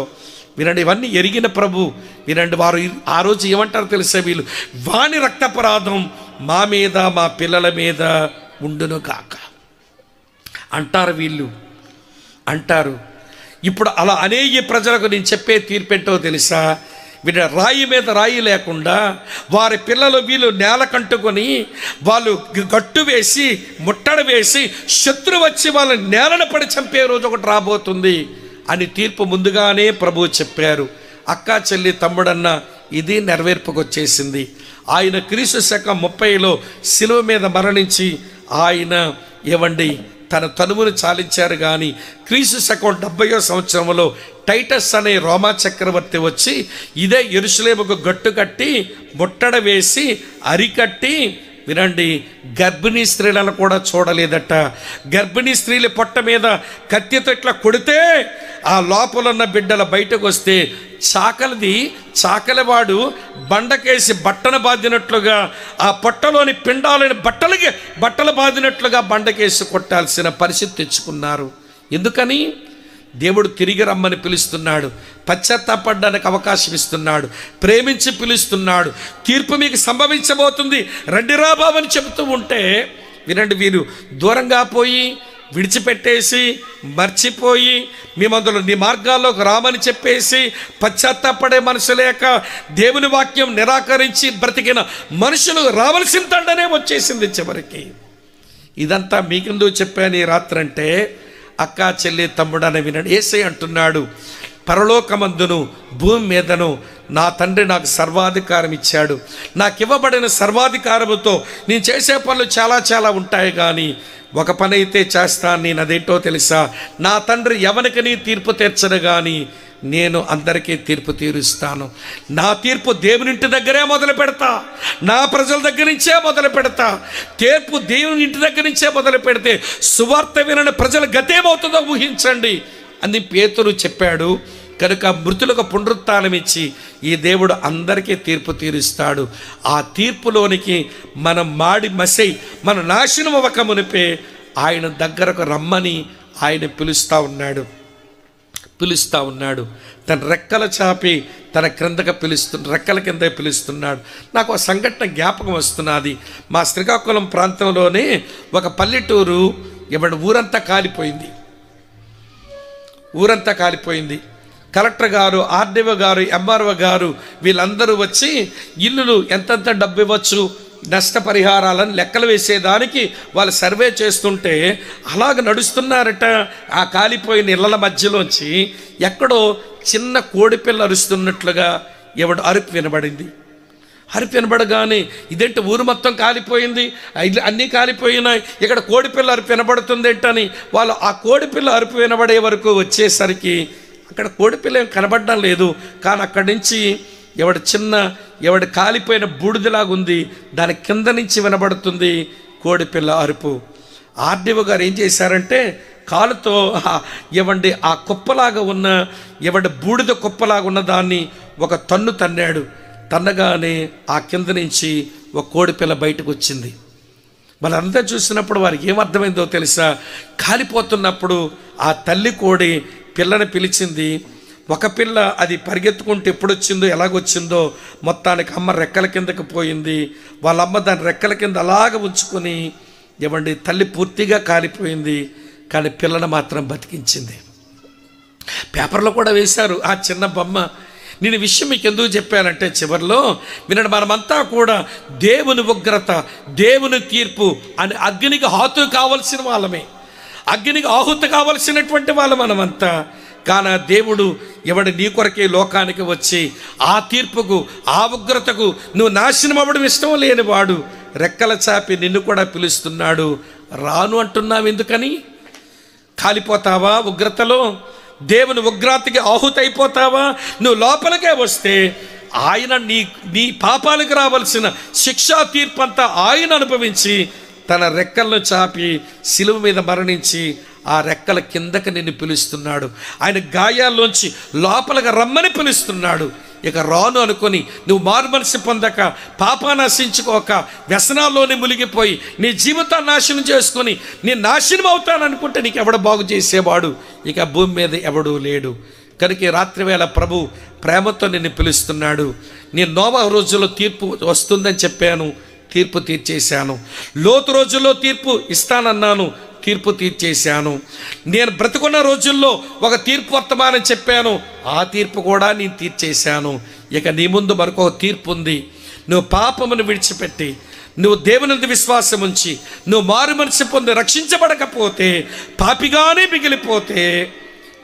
వినండి, ఇవన్నీ ఎరిగిన ప్రభు వినండి. వారు ఆ రోజు ఏమంటారు తెలుసా? వీళ్ళు వాని రక్తపరాధం మా మీద మా పిల్లల మీద ఉండును కాక అంటారు వీళ్ళు. అంటారు. ఇప్పుడు అలా అనేక ప్రజలకు నేను చెప్పే తీర్పెంటో తెలుసా? వీళ్ళ రాయి మీద రాయి లేకుండా వారి పిల్లలు వీళ్ళు నేల కంటుకొని వాళ్ళు గట్టు వేసి ముట్టడ వేసి శత్రు వచ్చి వాళ్ళని నేలను పడి చంపే రోజు ఒకటి రాబోతుంది అని తీర్పు ముందుగానే ప్రభువు చెప్పారు. అక్క చెల్లి తమ్ముడన్న ఇది నెరవేర్పుకు వచ్చేసింది. ఆయన క్రీస్తు శకం 30లో శిలువ మీద మరణించి ఆయన తన తనువును చాలించారు. కానీ క్రీస్తు శకం 70వ సంవత్సరంలో టైటస్ అనే రోమా చక్రవర్తి వచ్చి ఇదే యెరూషలేముకు గట్టు కట్టి ముట్టడ వేసి అరికట్టి వినండి, గర్భిణీ స్త్రీలను కూడా చూడలేదట. గర్భిణీ స్త్రీల పొట్ట మీద కత్తితో ఇట్లా కొడితే ఆ లోపల ఉన్న బిడ్డల బయటకు వస్తే చాకలివాడు బండకేసి బట్టను బాదినట్లుగా ఆ పొట్టలోని పిండాలని బట్టలు బాదినట్లుగా బండకేసి కొట్టాల్సిన పరిస్థితి తెచ్చుకున్నారు. ఎందుకని? దేవుడు తిరిగి రమ్మని పిలుస్తున్నాడు, పశ్చాత్తాపడడానికి అవకాశం ఇస్తున్నాడు, ప్రేమించి పిలుస్తున్నాడు. తీర్పు మీకు సంభవించబోతుంది, రండి రా బాబు అని చెబుతూ ఉంటే వినండి, వీరు దూరంగా పోయి విడిచిపెట్టేసి మర్చిపోయి మేమందులో నీ మార్గాల్లోకి రామని చెప్పేసి పశ్చాత్తాపడే మనసు లేక దేవుని వాక్యం నిరాకరించి బ్రతికిన మనుషులు రావలసిన తండనే వచ్చేసింది చివరికి. ఇదంతా మీకెందుకు చెప్పాను ఈ రాత్రి అంటే, అక్క చెల్లి తమ్ముడు అని వినండి. యేసయ్య అంటున్నాడు, పరలోకమందును భూమి మీదను నా తండ్రి నాకు సర్వాధికారం ఇచ్చాడు. నాకు ఇవ్వబడిన సర్వాధికారముతో నేను చేసే పనులు చాలా ఉంటాయి, కానీ ఒక పని అయితే చేస్తాను. నేను అదేంటో తెలుసా? నా తండ్రి ఎవరికని తీర్పు తీర్చడు, కానీ నేను అందరికీ తీర్పు తీరుస్తాను. నా తీర్పు దేవుని ఇంటి దగ్గరే మొదలు పెడతా, నా ప్రజల దగ్గర నుంచే మొదలు పెడతా. తీర్పు దేవుని ఇంటి దగ్గర నుంచే మొదలు పెడితే సువార్త వినని ప్రజల గతేమవుతుందో ఊహించండి అని పేతురు చెప్పాడు. కనుక మృతులకు పునరుత్థానం ఇచ్చి ఈ దేవుడు అందరికీ తీర్పు తీరుస్తాడు. ఆ తీర్పులోనికి మనం మాడి మసై మన నాశనం అవ్వక మునిపే ఆయన దగ్గరకు రమ్మని ఆయన పిలుస్తూ ఉన్నాడు. తన రెక్కల చాపి తన క్రిందగా రెక్కల కింద పిలుస్తున్నాడు. నాకు ఒక సంఘటన జ్ఞాపకం వస్తున్నది. మా శ్రీకాకుళం ప్రాంతంలోనే ఒక పల్లెటూరు ఊరంతా కాలిపోయింది. కలెక్టర్ గారు, ఆర్డీఓ గారు, ఎంఆర్ఓ గారు వీళ్ళందరూ వచ్చి ఇల్లులు ఎంతెంత డబ్బు ఇవ్వచ్చు, నష్టపరిహారాలను లెక్కలు వేసేదానికి వాళ్ళు సర్వే చేస్తుంటే అలాగ నడుస్తున్నారట. ఆ కాలిపోయిన ఇళ్ళ మధ్యలోంచి ఎక్కడో చిన్న కోడిపిల్ల అరుస్తున్నట్లుగా అరుపు వినబడగానే ఇదేంటి ఊరు మొత్తం కాలిపోయింది, అన్నీ కాలిపోయినాయి, ఇక్కడ కోడిపిల్ల అరుపు వినబడుతుంది ఏంటని వాళ్ళు ఆ కోడిపిల్ల అరుపు వినబడే వరకు వచ్చేసరికి అక్కడ కోడిపిల్ల ఏం కనబడడం లేదు. కానీ అక్కడి నుంచి కాలిపోయిన బూడిదలాగా ఉంది, దాని కింద నుంచి వినబడుతుంది కోడిపిల్ల అరుపు. ఆర్డీఓ గారు ఏం చేశారంటే కాలుతో ఆ కుప్పలాగా ఉన్న బూడిద కుప్పలాగా ఉన్న దాన్ని ఒక తన్నాడు. తన్నగానే ఆ కింద నుంచి ఒక కోడిపిల్ల బయటకు వచ్చింది. వాళ్ళంతా చూసినప్పుడు వారికి ఏమర్థమైందో తెలుసా? కాలిపోతున్నప్పుడు ఆ తల్లి కోడి పిల్లని పిలిచింది. ఒక పిల్ల అది పరిగెత్తుకుంటూ ఎప్పుడొచ్చిందో ఎలాగొచ్చిందో మొత్తానికి అమ్మ రెక్కల కిందకి పోయింది. వాళ్ళమ్మ దాని రెక్కల కింద అలాగ ఉంచుకొని తల్లి పూర్తిగా కాలిపోయింది, కానీ పిల్లను మాత్రం బతికించింది. పేపర్లో కూడా వేశారు ఆ చిన్న బొమ్మ. నేను విషయం మీకు ఎందుకు చెప్పానంటే చివరిలో వినండి, మనమంతా కూడా దేవుని ఉగ్రత, దేవుని తీర్పు అని అగ్నికి ఆహుతి కావలసిన వాళ్ళమే, అగ్నికి ఆహుతి కావలసినటువంటి వాళ్ళు మనమంతా. కానీ దేవుడు నీ కొరకే లోకానికి వచ్చి ఆ తీర్పుకు, ఆ ఉగ్రతకు నువ్వు నాశనం అవ్వడం ఇష్టం లేనివాడు రెక్కల చాపి నిన్ను కూడా పిలుస్తున్నాడు. రాను అంటున్నావు ఎందుకని? కాలిపోతావా ఉగ్రతలో? దేవుని ఉగ్రతకి ఆహుతి అయిపోతావా? నువ్వు లోపలికే వస్తే ఆయన నీ పాపాలకు రావాల్సిన శిక్షా తీర్పు అంతా ఆయన అనుభవించి తన రెక్కలను చాపి శిలువ మీద మరణించి ఆ రెక్కల కిందకి నిన్ను పిలుస్తున్నాడు. ఆయన గాయాల్లోంచి లోపలికి రమ్మని పిలుస్తున్నాడు. ఇక రాను అనుకొని నువ్వు మారుమనసు పొందక, పాపాన్ని నశించుకోక, వ్యసనాల్లోనే మునిగిపోయి నీ జీవితాన్ని నాశనం చేసుకొని నేను నాశనం అవుతాననుకుంటే నీకు ఎవడు బాగు చేసేవాడు ఇక భూమి మీద ఎవడూ లేడు. కనుక రాత్రివేళ ప్రభు ప్రేమతో నిన్ను పిలుస్తున్నాడు. నేను నోవహు రోజుల్లో తీర్పు వస్తుందని చెప్పాను, తీర్పు తీర్చేశాను. లోతు రోజుల్లో తీర్పు ఇస్తానన్నాను, తీర్పు తీర్చేశాను. నేను బ్రతుకున్న రోజుల్లో ఒక తీర్పు వర్తమానం చెప్పాను, ఆ తీర్పు కూడా నేను తీర్చేశాను. ఇక నీ ముందు మరొక తీర్పు ఉంది. నువ్వు పాపమును విడిచిపెట్టి నువ్వు దేవుని విశ్వాసం ఉంచి నువ్వు మారు మనసు పొంది రక్షించబడకపోతే, పాపిగానే మిగిలిపోతే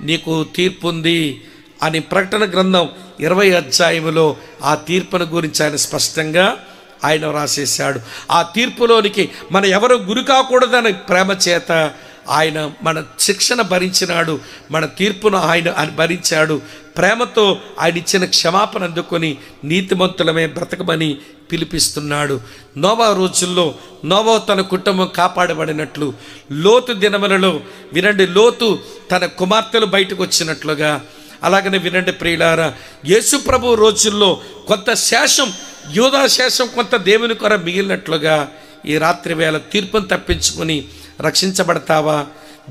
నీకు తీర్పు ఉంది అని ప్రకటన గ్రంథం 20 అధ్యాయములో ఆ తీర్పును గురించి ఆయన స్పష్టంగా ఆయన రాసేశాడు. ఆ తీర్పులోనికి మన ఎవరు గురి కాకూడదని ప్రేమ చేత ఆయన మన శిక్షణ భరించినాడు, మన తీర్పును ఆయన భరించాడు. ప్రేమతో ఆయన ఇచ్చిన క్షమాపణ అందుకొని నీతిమంతులమే బ్రతకమని పిలిపిస్తున్నాడు. నోవా రోజుల్లో నోవా తన కుటుంబం కాపాడబడినట్లు, లోతు దినములలో వినండి, లోతు తన కుమార్తెలు బయటకు వచ్చినట్లుగా, అలాగనే వినండి ప్రియులారా, యేసు ప్రభు రోజుల్లో కొంత శేషం, యూదా శేషం కొంత దేవుని కొర మిగిలినట్లుగా ఈ రాత్రి వేళ తీర్పును తప్పించుకొని రక్షించబడతావా?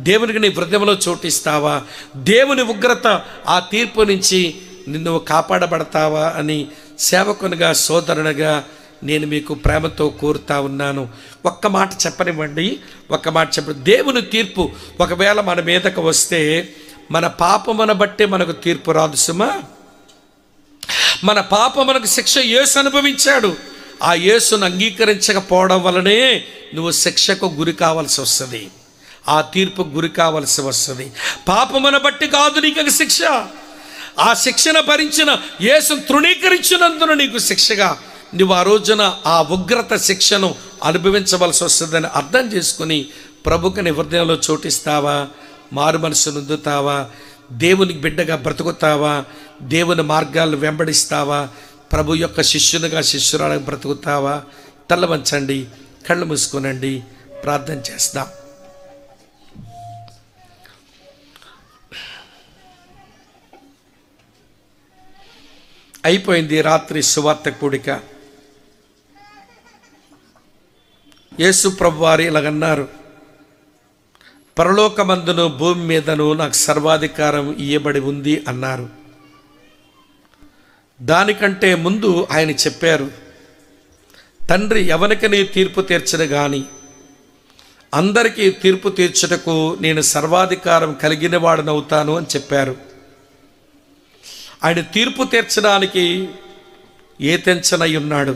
దేవునికి నీ హృదయంలో చోటిస్తావా? దేవుని ఉగ్రత ఆ తీర్పు నుంచి నిన్ను కాపాడబడతావా అని సేవకునిగా, సోదరునిగా నేను మీకు ప్రేమతో కోరుతా ఉన్నాను. ఒక్క మాట చెప్పనివ్వండి, ఒక్క మాట చెప్పండి. దేవుని తీర్పు ఒకవేళ మన మీదకు వస్తే మన పాపమును బట్టే మనకు తీర్పు రాదు సుమా. మన పాపమునకు శిక్ష యేసు అనుభవించాడు. ఆ యేసును అంగీకరించకపోవడం వలనే నువ్వు శిక్షకు గురి కావాల్సి వస్తుంది, ఆ తీర్పుకు గురి కావాల్సి వస్తుంది. పాపమును బట్టి కాదు నీకు శిక్ష, ఆ శిక్షను భరించిన యేసును తృణీకరించినందున నీకు శిక్షగా నువ్వు ఆ రోజున ఆ ఉగ్రత శిక్షను అనుభవించవలసి వస్తుందని అర్థం చేసుకుని ప్రభుకి నీ హృదయంలో చోటిస్తావా? మారు మనసు నొందుతావా? దేవునికి బిడ్డగా బ్రతుకుతావా? దేవుని మార్గాలను వెంబడిస్తావా? ప్రభు యొక్క శిష్యునిగా, శిష్యురాలుగా బ్రతుకుతావా? తల వంచండి, కళ్ళు మూసుకోనండి, ప్రార్థన చేస్తాం. అయిపోయింది రాత్రి సువార్త కూడిక. యేసు ప్రభు వారు ఇలాగన్నారు, పరలోకమందును భూమి మీదను నాకు సర్వాధికారం ఇయ్యబడి ఉంది అన్నారు. దానికంటే ముందు ఆయన చెప్పారు, తండ్రి ఎవరికని తీర్పు తీర్చడు కానీ అందరికీ తీర్పు తీర్చుటకు నేను సర్వాధికారం కలిగిన వాడనవుతాను అని చెప్పారు. ఆయన తీర్పు తీర్చడానికి ఏతెంచనై ఉన్నాడు.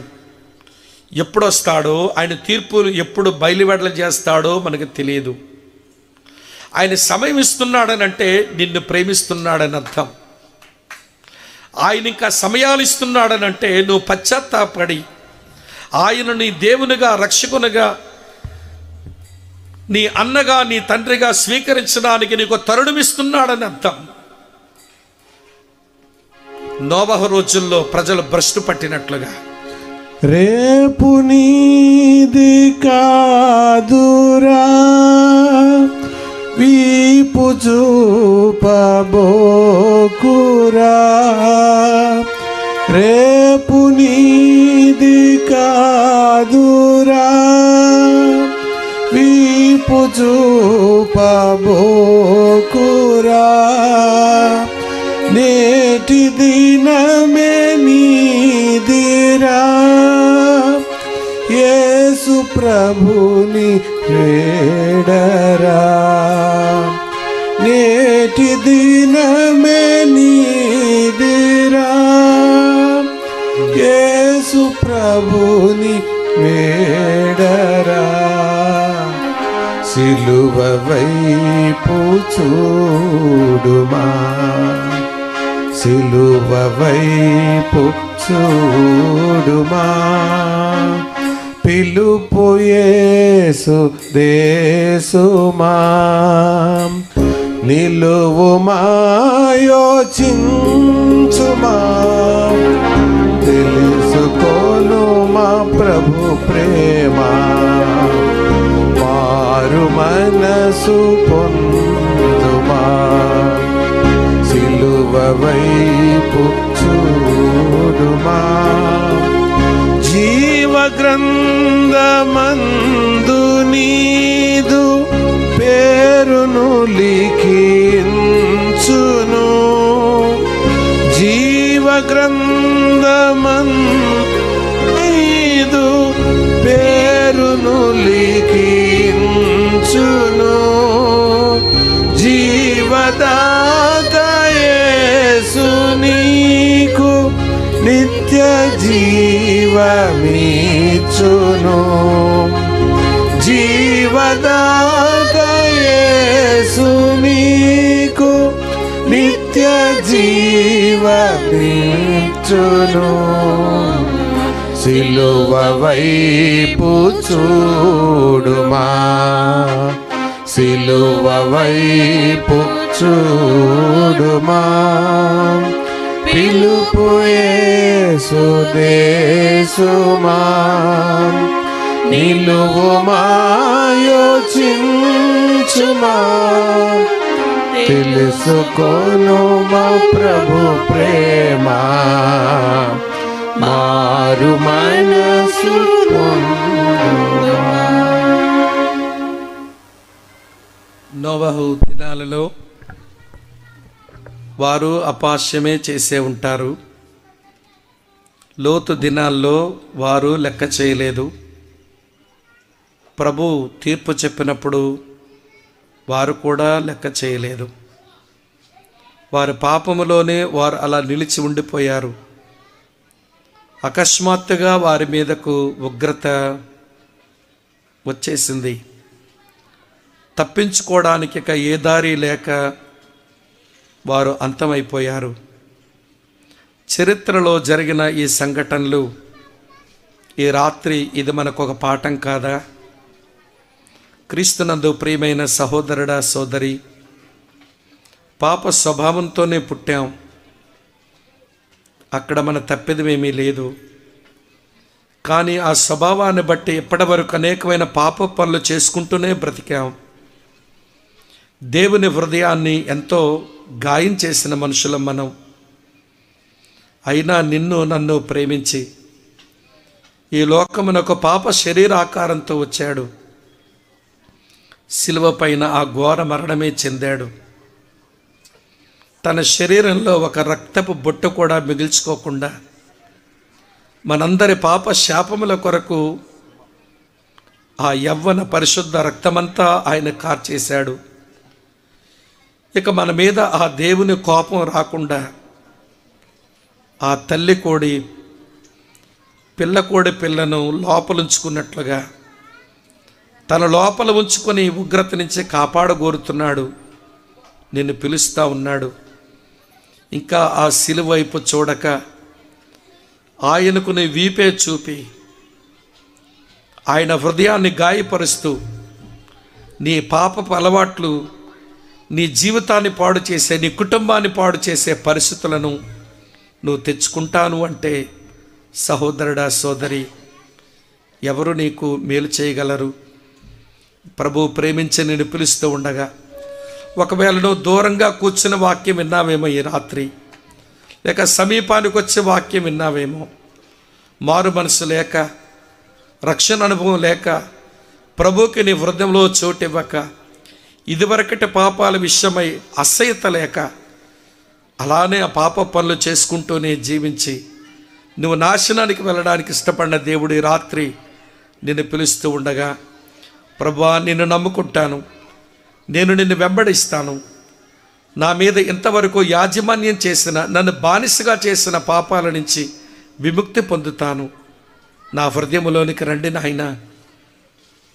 ఎప్పుడు వస్తాడో, ఆయన తీర్పులు ఎప్పుడు బయలువెడల చేస్తాడో మనకు తెలియదు. ఆయన సమయం ఇస్తున్నాడని అంటే నిన్ను ప్రేమిస్తున్నాడని అర్థం. ఆయన ఇంకా సమయాలు ఇస్తున్నాడని అంటే నువ్వు పశ్చాత్తాపడి ఆయన నీ దేవునిగా, రక్షకునిగా, నీ అన్నగా, నీ తండ్రిగా స్వీకరించడానికి నీకు తరుణమిస్తున్నాడని అర్థం. నోవహు రోజుల్లో ప్రజలు భ్రష్టు పట్టినట్లుగా రేపు నీది కాదురా వీపు చూపబోకురా, రేపు నీది కాదురా వీపు చూపబోకురా, నేటి దినమే నీదిరా యేసు ప్రభుని వేడరా, నేటి దినమే నీదిరా యేసు ప్రభుని వేడరా, సిలువ వైపు చూడుమా, సిలువ వైపు చూడుమా, పిలుపు యేసు దేశుమా, నిలువుమా యోచించుమా, తెలుసుకోనుమా ప్రభు ప్రేమ, మారు మనసు పొందుమా, సిలువ వైపు చూడుమా, జీవ గ్రంథమందు నీదు పేరును లిఖించును, జీవ గ్రంథమందు పేరును లిఖించును, జీవమిచ్చును జీవదాత యేసు నీకు నిత్య జీవమిచ్చును సిలువ వైపు చూడుమా సిలువ వైపు చూడుమా పిలుపు యేసు దేశుమా నిలువుమా యోచించుమా తెలుసుకోను మా ప్రభు ప్రేమ మారు మనసు పొందుమా. నోవహు దినాలలో వారు అపహాస్యమే చేసే ఉంటారు. లోతు దినాల్లో వారు లెక్క చేయలేదు. ప్రభు తీర్పు చెప్పినప్పుడు వారు కూడా లెక్క చేయలేదు. వారి పాపములోనే వారు అలా నిలిచి ఉండిపోయారు. అకస్మాత్తుగా వారి మీదకు ఉగ్రత వచ్చేసింది. తప్పించుకోవడానికి ఇక ఏ దారి లేక వారు అంతమైపోయారు. చరిత్రలో జరిగిన ఈ సంఘటనలు ఈ రాత్రి ఇది మనకు ఒక పాఠం కాదా? క్రీస్తునందు ప్రియమైన సహోదరుడా సోదరి, పాప స్వభావంతోనే పుట్టాం. అక్కడ మన తప్పిదమేమీ లేదు. కానీ ఆ స్వభావాన్ని బట్టి ఇప్పటి వరకు అనేకమైన పాప పనులు చేసుకుంటూనే బ్రతికాం. దేవుని హృదయాన్ని ఎంతో గాయం చేసిన మనుషులం మనం. అయినా నిన్ను నన్ను ప్రేమించి ఈ లోకమునకు పాప శరీరాకారంతో వచ్చాడు. శిలువ పైన ఆ ఘోర మరణమే చెందాడు. తన శరీరంలో ఒక రక్తపు బొట్టు కూడా మిగిల్చుకోకుండా మనందరి పాప శాపముల కొరకు ఆ యవ్వన పరిశుద్ధ రక్తమంతా ఆయన కార్చేశాడు. ఇక మన మీద ఆ దేవుని కోపం రాకుండా ఆ తల్లి కోడి పిల్లకోడి పిల్లను లోపలుంచుకున్నట్లుగా తన లోపల ఉంచుకొని ఉగ్రత నుంచి కాపాడగోరుతున్నాడు. నిన్ను పిలుస్తూ ఉన్నాడు. ఇంకా ఆ సిలువ వైపు చూడక ఆయనకు నీ వీపే చూపి ఆయన హృదయాన్ని గాయపరుస్తూ నీ పాపపు అలవాట్లు నీ జీవితాన్ని పాడు చేసే, నీ కుటుంబాన్ని పాడు చేసే పరిస్థితులను నువ్వు తెచ్చుకుంటాను అంటే సహోదరుడా సోదరి, ఎవరు నీకు మేలు చేయగలరు? ప్రభు ప్రేమించి నిన్ను పిలుస్తూ ఉండగా ఒకవేళ నువ్వు దూరంగా కూర్చున్న వాక్యం విన్నావేమో ఈ రాత్రి, లేక సమీపానికి వచ్చే వాక్యం విన్నావేమో, మారు మనసు లేక, రక్షణ అనుభవం లేక, ప్రభుకి నీ హృదయంలో చోటు ఇవ్వక, ఇదివరకటి పాపాల విషయమై అసహ్యత లేక అలానే ఆ పాప పనులు చేసుకుంటూనే జీవించి నువ్వు నాశనానికి వెళ్ళడానికి ఇష్టపడిన దేవుడు ఈ రాత్రి నిన్ను పిలుస్తూ ఉండగా, ప్రభువా నిన్ను నమ్ముకుంటాను, నేను నిన్ను వెంబడిస్తాను, నా మీద ఇంతవరకు యాజమాన్యం చేసిన, నన్ను బానిసగా చేసిన పాపాల నుంచి విముక్తి పొందుతాను, నా హృదయంలోనికి రండి నాయనా,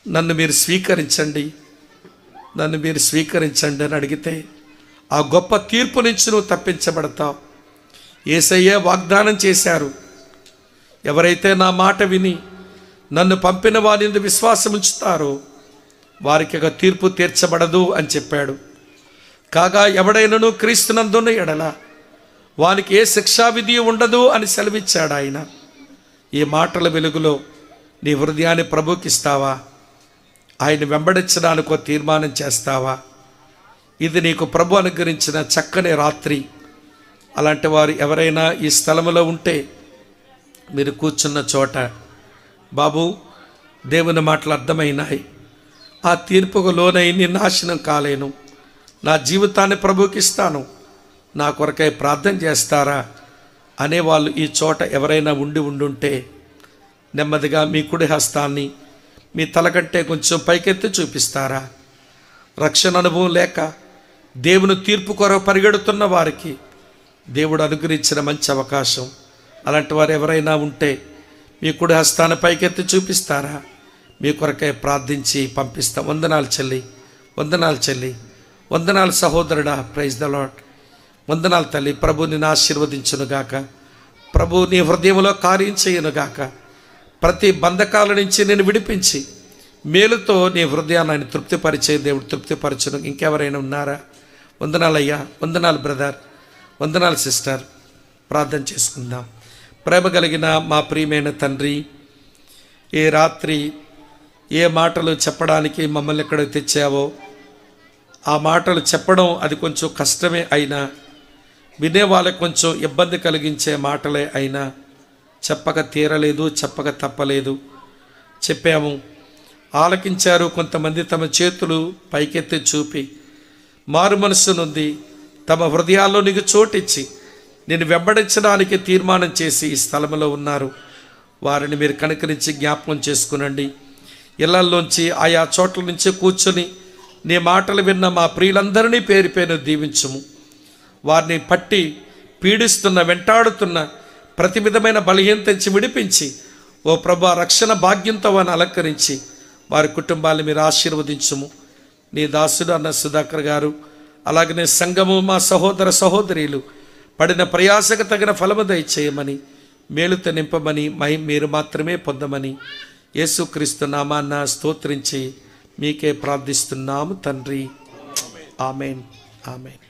నన్ను మీరు స్వీకరించండి, నన్ను మీరు స్వీకరించండి అని అడిగితే ఆ గొప్ప తీర్పు నుంచి నువ్వు తప్పించబడతావు. యేసయ్యే వాగ్దానం చేశారు, ఎవరైతే నా మాట విని నన్ను పంపిన వారి యందు విశ్వాసం ఉంచుతారో వారికి ఒక తీర్పు తీర్చబడదు అని చెప్పాడు. కాగా ఎవడైనను క్రీస్తునందున్న ఎడల వానికి ఏ శిక్షావిధి ఉండదు అని సెలవిచ్చాడు ఆయన. ఈ మాటల వెలుగులో నీ హృదయాన్ని ప్రభుకిస్తావా? ఆయన వెంబడించడానికి ఒక తీర్మానం చేస్తావా? ఇది నీకు ప్రభు అనుగ్రహించిన చక్కని రాత్రి. అలాంటి వారు ఎవరైనా ఈ స్థలంలో ఉంటే మీరు కూర్చున్న చోట, బాబు దేవుని మాటలు అర్థమైనాయి, ఆ తీర్పుకు లోనై నేను నాశనం కాలేను, నా జీవితాన్ని ప్రభుకి ఇస్తాను, నా కొరకై ప్రార్థన చేస్తారా అనేవాళ్ళు ఈ చోట ఎవరైనా ఉండుంటే నెమ్మదిగా మీ కుడి హస్తాన్ని మీ తల కంటే కొంచెం పైకెత్తి చూపిస్తారా? రక్షణ అనుభవం లేక దేవుని తీర్పు కొరకు పరిగెడుతున్న వారికి దేవుడు అనుగ్రహించిన మంచి అవకాశం. అలాంటి వారు ఎవరైనా ఉంటే మీ కుడి హస్తాన్ని పైకెత్తి చూపిస్తారా? మీ కొరకై ప్రార్థించి పంపిస్తాం. వందనాలు చెల్లి, వందనాలు చెల్లి, వందనాలు సహోదరుడా. Praise the Lord. వందనాలు తల్లి. ప్రభు నిన్ను ఆశీర్వదించునుగాక. ప్రభు నీ హృదయంలో కార్యం చేయనుగాక. ప్రతి బంధకాల నుంచి నేను విడిపించి మేలుతో నీ హృదయాన్ని ఆయన తృప్తిపరిచే దేవుడు తృప్తిపరచును. ఇంకెవరైనా ఉన్నారా? వందనాలు అయ్యా, వందనాలు బ్రదర్, వందనాలు సిస్టర్. ప్రార్థన చేసుకుందాం. ప్రేమ కలిగిన మా ప్రియమైన తండ్రి, ఏ రాత్రి ఏ మాటలు చెప్పడానికి మమ్మల్ని ఎక్కడ తెచ్చావో ఆ మాటలు చెప్పడం అది కొంచెం కష్టమే అయినా, వినే వాళ్ళకి కొంచెం ఇబ్బంది కలిగించే మాటలే అయినా చెప్పక తీరలేదు, చెప్పక తప్పలేదు. చెప్పాము, ఆలకించారు. కొంతమంది తమ చేతులు పైకెత్తి చూపి మారు మనస్సు నుండి తమ హృదయాల్లో నీకు చోటిచ్చి నేను వెంబడించడానికి తీర్మానం చేసి ఈ స్థలంలో ఉన్నారు. వారిని మీరు కనుకరించి జ్ఞాపకం చేసుకునండి. ఇళ్లల్లోంచి ఆయా చోట్ల నుంచి కూర్చొని నీ మాటలు విన్న మా ప్రియులందరినీ పేరు పేరు దీవించుము. వారిని పట్టి పీడిస్తున్న వెంటాడుతున్న ప్రతి విధమైన బలహీనత నుంచి విడిపించి ఓ ప్రభా రక్షణ భాగ్యంతో వారిని అలంకరించి వారి కుటుంబాన్ని మీరు ఆశీర్వదించుము. నీ దాసుడు అన్న సుధాకర్ గారు, అలాగనే సంఘము, మా సహోదర సహోదరీలు పడిన ప్రయాసకు తగిన ఫలము దయచేయమని, మేలుతో నింపమని, మీరు మాత్రమే పొందమని యేసుక్రీస్తు నామాన్న స్తోత్రించి మీకే ప్రార్థిస్తున్నాము తండ్రి. Amen, amen.